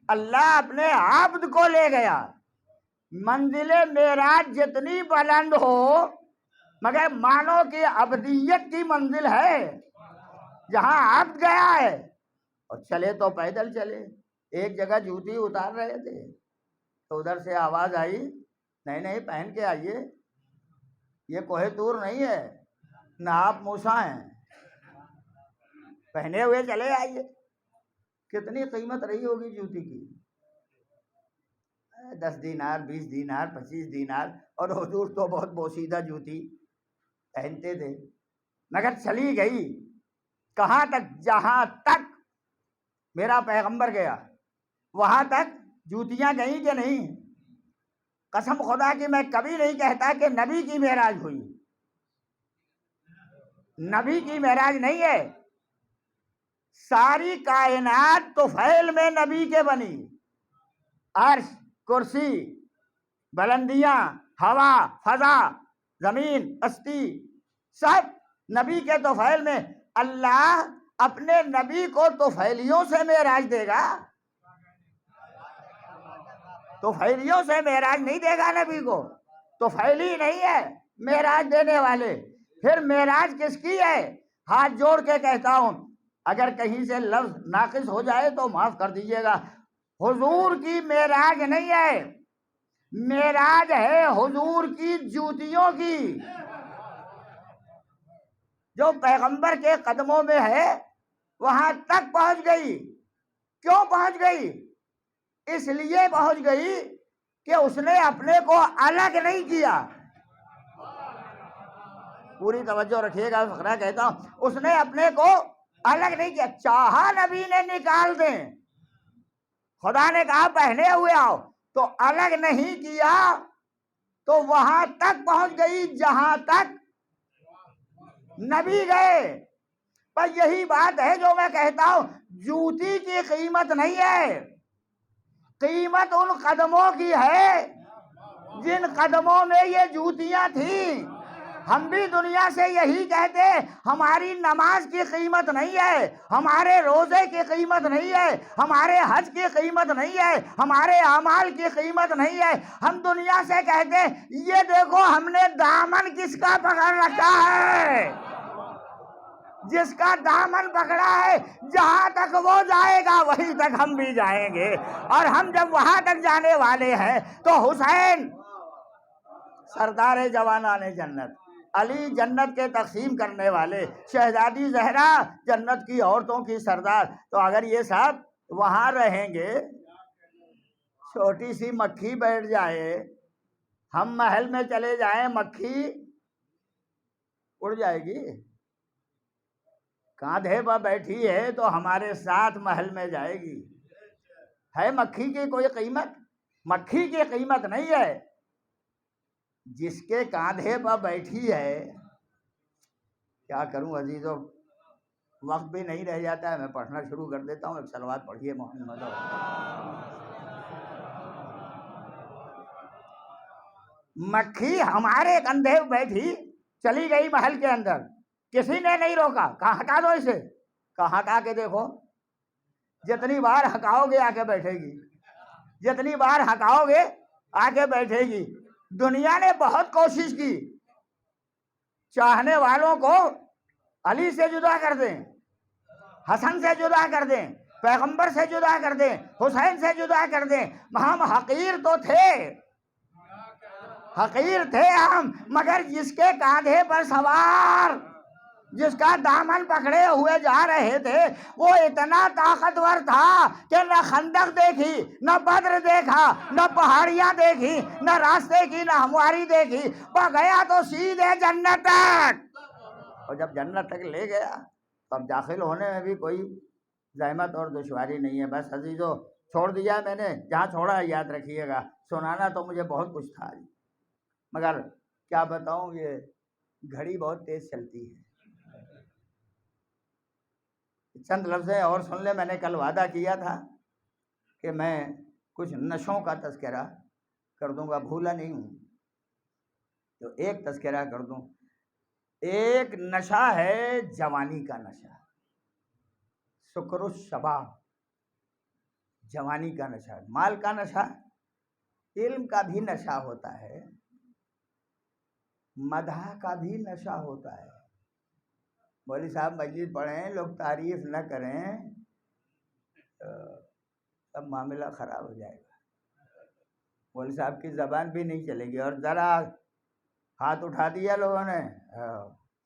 اللہ اپنے عبد کو لے گیا۔ منزل معراج جتنی بلند ہو مگر مانو کہ ابدیت کی منزل ہے جہاں عبد گیا ہے. اور چلے تو پیدل چلے. ایک جگہ جوتی اتار رہے تھے تو ادھر سے آواز آئی نہیں پہن کے آئیے, یہ کوہ طور نہیں ہے, نہ آپ موسیٰ ہیں, پہنے ہوئے چلے آئیے. کتنی قیمت رہی ہوگی جوتی کی؟ 10 دینار, 20 دینار, 25 دینار. اور حضور تو بہت بوسیدہ جوتی پہنتے تھے. مگر چلی گئی کہاں تک؟ جہاں تک میرا پیغمبر گیا وہاں تک جوتیاں گئیں کہ نہیں؟ قسم خدا کی میں کبھی نہیں کہتا کہ نبی کی معراج ہوئی. نبی کی معراج نہیں ہے. ساری کائنات طفیل میں نبی کے بنی. عرش, کرسی, بلندیاں, ہوا, فضا, زمین, ہستی, سب نبی کے طفیل میں. اللہ اپنے نبی کو طفیلیوں سے معراج دے گا؟ طفیلیوں سے معراج نہیں دے گا نبی کو. طفیلی نہیں ہے معراج دینے والے. پھر معراج کس کی ہے؟ ہاتھ جوڑ کے کہتا ہوں, اگر کہیں سے لفظ ناقص ہو جائے تو معاف کر دیجیے گا. حضور کی معراج نہیں ہے, معراج ہے حضور کی جوتیوں کی. جو پیغمبر کے قدموں میں ہے وہاں تک پہنچ گئی. کیوں پہنچ گئی؟ اس لیے پہنچ گئی کہ اس نے اپنے کو الگ نہیں کیا. پوری توجہ رکھیے گا, فقرہ کہتا ہوں, اس نے اپنے کو الگ نہیں کیا. چاہا نبی نے نکال دیں, خدا نے کہا پہنے ہوئے آؤ, تو الگ نہیں کیا. تو وہاں تک پہنچ گئی جہاں تک نبی گئے. پر یہی بات ہے جو میں کہتا ہوں, جوتی کی قیمت نہیں ہے, قیمت ان قدموں کی ہے جن قدموں میں یہ جوتیاں تھیں. ہم بھی دنیا سے یہی کہتے, ہماری نماز کی قیمت نہیں ہے, ہمارے روزے کی قیمت نہیں ہے, ہمارے حج کی قیمت نہیں ہے, ہمارے اعمال کی قیمت نہیں ہے. ہم دنیا سے کہتے یہ دیکھو ہم نے دامن کس کا پکڑ رکھا ہے. جس کا دامن پکڑا ہے جہاں تک وہ جائے گا وہیں تک ہم بھی جائیں گے. اور ہم جب وہاں تک جانے والے ہیں تو حسین سردار جوانان جنت, علی جنت کے تقسیم کرنے والے, شہزادی زہرا جنت کی عورتوں کی سردار. تو اگر یہ سب وہاں رہیں گے, چھوٹی سی مکھی بیٹھ جائے, ہم محل میں چلے جائیں, مکھی اڑ جائے گی. کاندھے پر بیٹھی ہے تو ہمارے ساتھ محل میں جائے گی. ہے مکھی کی کوئی قیمت؟ مکھی کی قیمت نہیں ہے. جس کے کاندھے پر بیٹھی ہے, کیا کروں عزیزو, وقت بھی نہیں رہ جاتا ہے, میں پڑھنا شروع کر دیتا ہوں. ایک صلوات پڑھیے محمد. مکھی ہمارے کندھے پہ بیٹھی چلی گئی محل کے اندر, کسی نے نہیں روکا. کہاں ہٹا دو اسے, کہاں ہٹا کے دیکھو, جتنی بار ہٹاؤ گے آ کے بیٹھے گی, جتنی بار ہٹاؤ گے آ کے بیٹھے گی. دنیا نے بہت کوشش کی چاہنے والوں کو علی سے جدا کر دیں, حسن سے جدا کر دیں, پیغمبر سے جدا کر دیں, حسین سے جدا کر دیں. ہم حقیر تو تھے, حقیر تھے ہم, مگر جس کے کاندھے پر سوار, جس کا دامن پکڑے ہوئے جا رہے تھے, وہ اتنا طاقتور تھا کہ نہ خندق دیکھی, نہ بدر دیکھا, نہ پہاڑیاں دیکھی, نہ راستے کی نہ ہمواری دیکھی, وہ گیا تو سیدھے جنت تک. اور جب جنت تک لے گیا تو اب داخل ہونے میں بھی کوئی زحمت اور دشواری نہیں ہے. بس عزیزو چھوڑ دیا میں نے, جہاں چھوڑا یاد رکھیے گا. سنانا تو مجھے بہت کچھ تھا مگر کیا بتاؤں, یہ گھڑی بہت تیز چلتی ہے. چند لفظیں اور سن لے. میں نے کل وعدہ کیا تھا کہ میں کچھ نشوں کا تذکرہ کر دوں گا, بھولا نہیں ہوں, تو ایک تذکرہ کر دوں. ایک نشہ ہے جوانی کا نشہ, سکر الشباب, جوانی کا نشہ. مال کا نشہ علم کا بھی نشہ ہوتا ہے، مدح کا بھی نشہ ہوتا ہے۔ مولوی صاحب مجلس پڑھیں، لوگ تعریف نہ کریں تو سب معاملہ خراب ہو جائے گا، مولوی صاحب کی زبان بھی نہیں چلے گی، اور ذرا ہاتھ اٹھا دیا لوگوں نے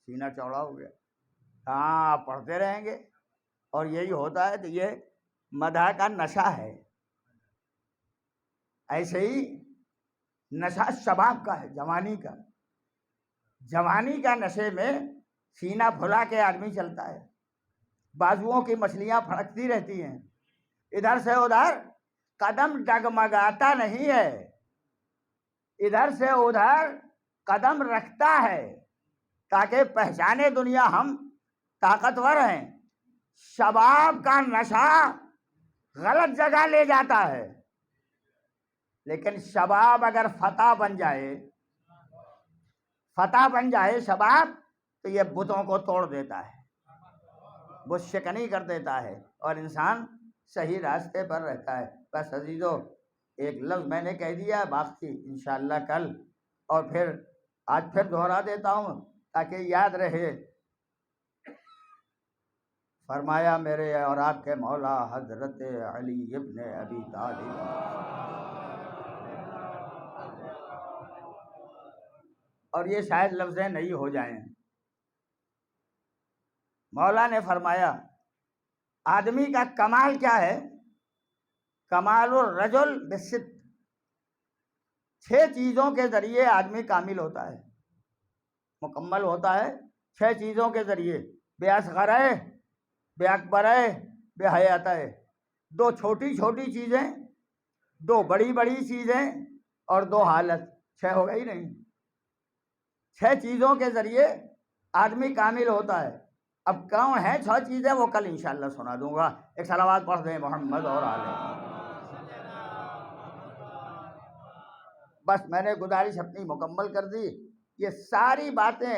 سینہ چوڑا ہو گیا، ہاں پڑھتے رہیں گے، اور یہی ہوتا ہے۔ تو یہ مدح کا نشہ ہے۔ ایسے ہی نشہ شباب کا ہے، جوانی کا۔ جوانی کا نشے میں سینہ پھلا کے آدمی چلتا ہے، بازوؤں کی مچھلیاں پھڑکتی رہتی ہیں، ادھر سے ادھر قدم ڈگمگاتا نہیں ہے، ادھر سے ادھر قدم رکھتا ہے تاکہ پہچانے دنیا ہم طاقتور ہیں۔ شباب کا نشہ غلط جگہ لے جاتا ہے، لیکن شباب اگر فتح بن جائے شباب، تو یہ بتوں کو توڑ دیتا ہے، بت شکنی کر دیتا ہے، اور انسان صحیح راستے پر رہتا ہے۔ بس عزیزو، ایک لفظ میں نے کہہ دیا، باقی انشاءاللہ کل، اور پھر آج پھر دہرا دیتا ہوں تاکہ یاد رہے۔ فرمایا میرے اور آپ کے مولا حضرت علی ابن ابی طالب، اور یہ شاید لفظیں نہیں ہو جائیں، مولا نے فرمایا آدمی کا کمال کیا ہے؟ کمال الرجل بالست، 6 چیزوں کے ذریعے آدمی کامل ہوتا ہے، مکمل ہوتا ہے 6 چیزوں کے ذریعے: بے اصغر ہے، بے اکبر ہے، بے حیات ہے۔ 2 چھوٹی چھوٹی چیزیں، 2 بڑی بڑی چیزیں، اور 2 حالت، 6 ہو گئی نہیں؟ 6 چیزوں کے ذریعے آدمی کامل ہوتا ہے۔ اب کون ہے 6 چیزیں؟ وہ کل انشاءاللہ سنا دوں گا۔ ایک صلوات پڑھ دیں محمد اور آلہ۔ بس میں نے گزارش اپنی مکمل کر دی۔ یہ ساری باتیں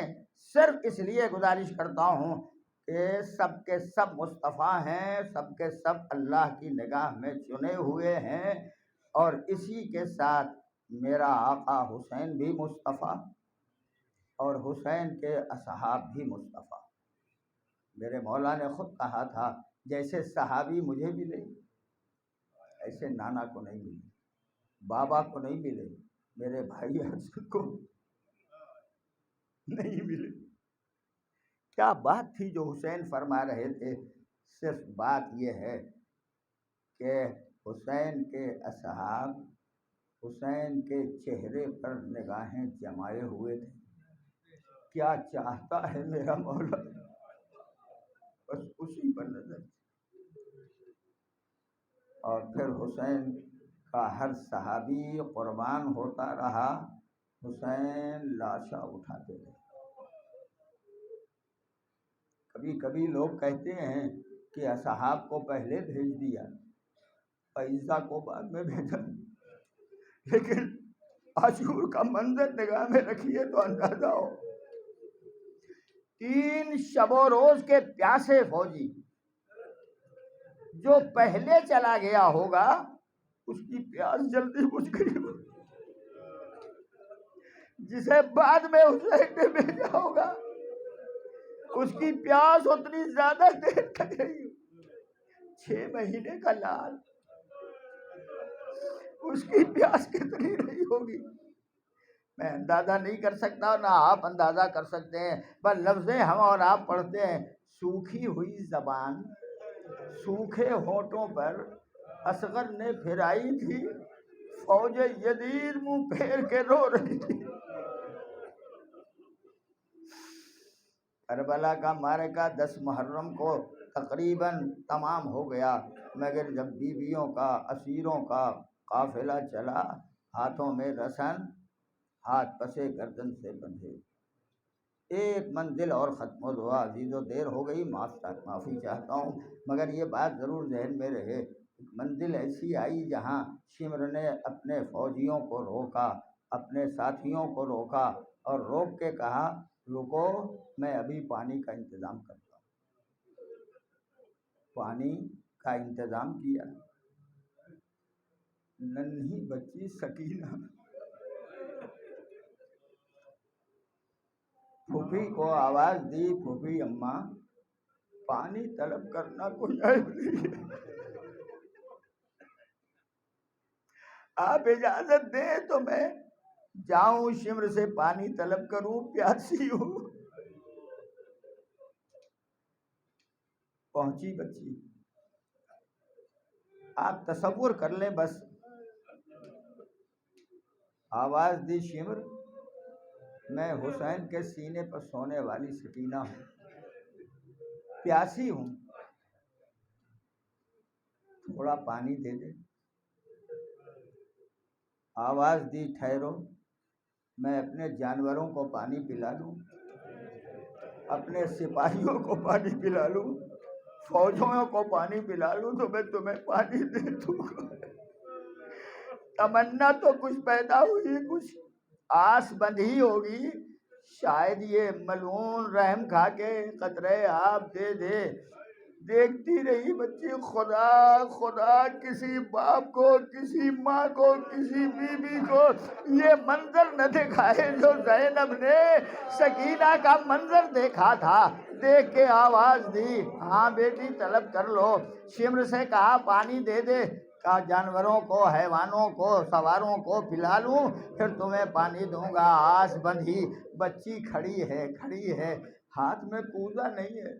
صرف اس لیے گزارش کرتا ہوں کہ سب کے سب مصطفیٰ ہیں، سب کے سب اللہ کی نگاہ میں چنے ہوئے ہیں، اور اسی کے ساتھ میرا آقا حسین بھی مصطفیٰ، اور حسین کے اصحاب بھی مصطفیٰ۔ میرے مولا نے خود کہا تھا جیسے صحابی مجھے ملے ایسے نانا کو نہیں ملے، بابا کو نہیں ملے، میرے بھائی حسن کو نہیں ملے۔ کیا بات تھی جو حسین فرما رہے تھے؟ صرف بات یہ ہے کہ حسین کے اصحاب حسین کے چہرے پر نگاہیں جمائے ہوئے تھے، کیا چاہتا ہے میرا مولا، بس اسی پر نظر۔ اور پھر حسین کا ہر صحابی قربان ہوتا رہا، حسین لاشا اٹھاتے رہے۔ کبھی کبھی لوگ کہتے ہیں کہ اصحاب کو پہلے بھیج دیا، فیضا کو بعد میں بھیجا، لیکن عاشور کا منظر نگاہ میں رکھیے تو اندازہ ہو، 3 شب و روز کے پیاسے فوجی، جو پہلے چلا گیا ہوگا اس کی پیاس جلدی بجھ گئی، جسے بعد میں حسین نے بھیجا ہوگا اس کی پیاس اتنی زیادہ دیر تک رہی، 6 مہینے کا لال، اس کی پیاس کتنی رہی ہوگی میں اندازہ نہیں کر سکتا، نہ آپ اندازہ کر سکتے ہیں۔ بس لفظیں ہم اور آپ پڑھتے ہیں، سوکھی ہوئی زبان، سوکھے ہونٹوں پر اصغر نے پھرائی تھی، فوج یزید منہ پھیر کے رو رہی تھی۔ کربلا کا معرکہ 10 محرم کو تقریباً تمام ہو گیا، مگر جب بیویوں کا، اسیروں کا قافلہ چلا، ہاتھوں میں رسن، ہاتھ پسے گردن سے بندھے، ایک منزل اور ختم ہوا۔ عزیزو دیر ہو گئی، معافی چاہتا ہوں، مگر یہ بات ضرور ذہن میں رہے۔ ایک منزل ایسی آئی جہاں شمر نے اپنے فوجیوں کو روکا، اپنے ساتھیوں کو روکا، اور روک کے کہا رکو، میں ابھی پانی کا انتظام کرتا ہوں۔ پانی کا انتظام کیا، ننھی بچی سکینہ پھوپھی کو آواز دی، پھوپھی اماں پانی طلب کرنا کوئی عیب نہیں ہے، آپ اجازت دیں تو میں جاؤں شمر سے پانی طلب کروں، پیاسی ہوں۔ پہنچی بچی، آپ تصور کر لیں بس، آواز دی شمر میں حسین کے سینے پر سونے والی سکینہ ہوں، پیاسی ہوں، تھوڑا پانی دے دے۔ آواز دی ٹھہرو، میں اپنے جانوروں کو پانی پلا لوں، اپنے سپاہیوں کو پانی پلا لوں، فوجیوں کو پانی پلا لوں تو میں تمہیں پانی دے دوں گا۔ تمنا تو کچھ پیدا ہوئی، کچھ آس بندھی ہوگی، شاید یہ ملعون رحم کھا کے قطرے آب دے دے۔ دیکھتی رہی بچی، خدا خدا کسی باپ کو، کسی ماں کو، کسی بیوی کو یہ منظر نہ دکھائے جو زینب نے سکینہ کا منظر دیکھا تھا۔ دیکھ کے آواز دی، ہاں بیٹی طلب کر لو۔ شمر سے کہا پانی دے دے، کہا جانوروں کو، حیوانوں کو، سواروں کو پلا لوں پھر تمہیں پانی دوں گا۔ آس بندھی بچی کھڑی ہے، کھڑی ہے، ہاتھ میں کوزہ نہیں ہے،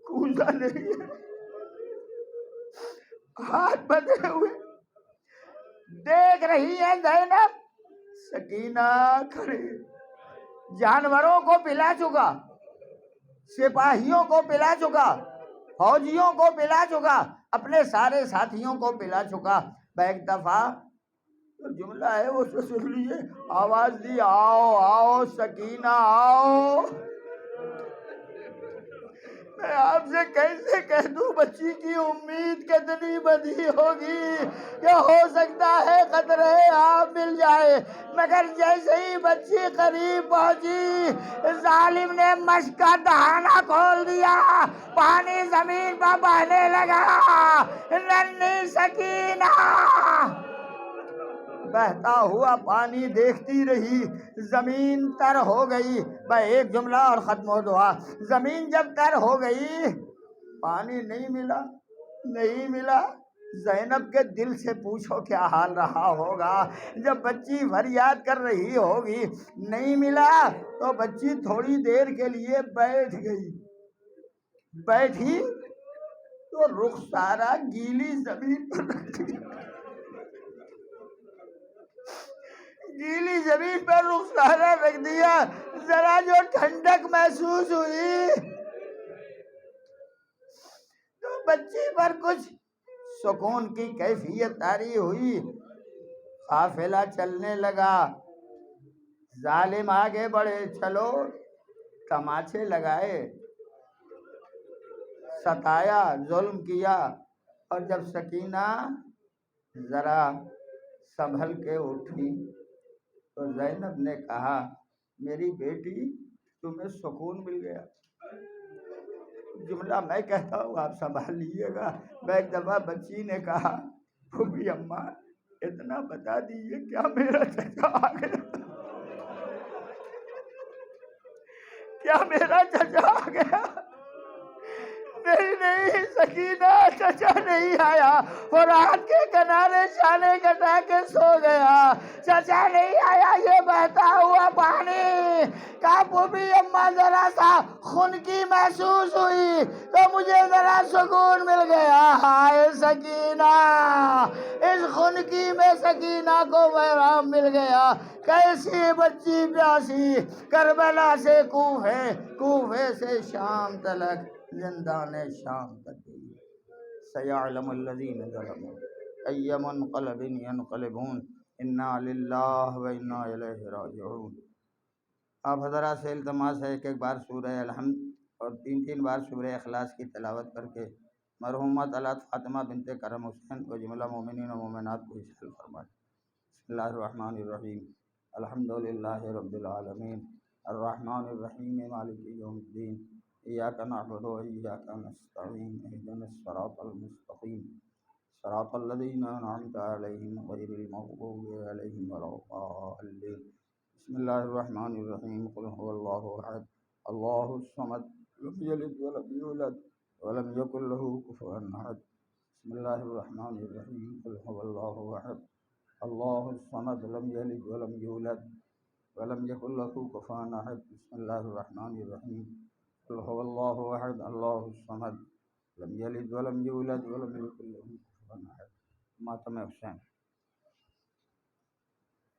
کوزہ نہیں ہے، ہاتھ بندھے ہوئے دیکھ رہی ہے زینب سکینہ کھڑی، جانوروں کو پلا چکا، سپاہیوں کو پلا چکا، فوجیوں کو پلا چکا، اپنے سارے ساتھیوں کو پلا چکا۔ ایک دفعہ جو جملہ ہے وہ سن لیجیے، آواز دی آؤ آؤ سکینہ آؤ۔ میں آپ سے کیسے کہہ دوں بچی کی امید کتنی بڑھی ہوگی کہ ہو سکتا ہے قطرے آب مل جائے، مگر جیسے ہی بچی قریب پہنچی ظالم نے مشک کا دہانہ کھول دیا، پانی زمین پر بہنے لگا، ننھی سکینہ بہتا ہوا پانی دیکھتی رہی، زمین تر ہو گئی۔ ایک جملہ اور ختم ہو دعا۔ زمین جب تر ہو گئی، پانی نہیں ملا، نہیں ملا، زینب کے دل سے پوچھو کیا حال رہا ہوگا جب بچی فریاد کر رہی ہوگی۔ نہیں ملا تو بچی تھوڑی دیر کے لیے بیٹھ گئی، بیٹھی تو رخسارہ گیلی زمین پر رکھ دیا، گیلی زمین پر رخسارہ رکھ دیا۔ ذرا جو ٹھنڈک محسوس ہوئی تو بچی پر کچھ سکون کی کیفیت طاری ہوئی۔ قافلہ چلنے لگا، ظالم آگے بڑھے، چلو تماچے لگائے، ستایا، ظلم کیا، اور جب سکینہ ذرا سنبھل کے اٹھی تو زینب نے کہا میری بیٹی تمہیں سکون مل گیا۔ جملہ میں کہتا ہوں آپ سنبھال لیجیے گا۔ ایک دفعہ بچی نے کہا پھوپھی اماں اتنا بتا دیجیے کیا میرا چچا آ گیا، کیا میرا چچا آ گیا؟ نہیں نہیں سکینہ چچا نہیں آیا، فرات کے کنارے چھانے کٹا کے سو گیا، چچا نہیں آیا۔ یہ بہتا ہوا پانی کا پھوپھی اماں ذرا سا خنکی محسوس ہوئی تو مجھے ذرا سکون مل گیا۔ ہائے سکینہ، اس خنکی میں سکینہ کو آرام مل گیا۔ کیسی بچی پیاسی، کربلا سے کوفے، کوفے سے شام تلک، زندان شام تک گئی۔ سیعلم الذین ظلموا ای منقلب ینقلبون انا للہ و انا الیہ راجعون۔ آپ حضرات سے التماس ہے کہ ایک بار سورہ الحمد اور تین بار سورہ اخلاص کی تلاوت کر کے مرحومہ طلعت فاطمہ بنت کرم حسین و جملہ مومنین و مومنات کو حاصل فرمائے۔ بسم اللہ الرحمن الرحیم، الحمدللہ رب العالمین، الرحمن الرحیم، مالک یوم الدین، ایاک نعبد و ایاک نستعین، اہدنا الصراط المستقیم، صراط الذين أنعمت عليهم غير المغضوب عليهم ولا الضالين. بسم الله الرحمن الرحيم. قل هو الله أحد الله الصمد لم يلد ولم يولد ولم يكن له كفوا أحد. بسم الله الرحمن الرحيم. قل هو الله أحد الله الصمد لم يلد ولم يولد ولم يكن له كفوا أحد. بسم الله الرحمن الرحيم. قل هو الله أحد الله الصمد لم يلد ولم يولد ولم يكن له كفوا أحد. ماتم حسین.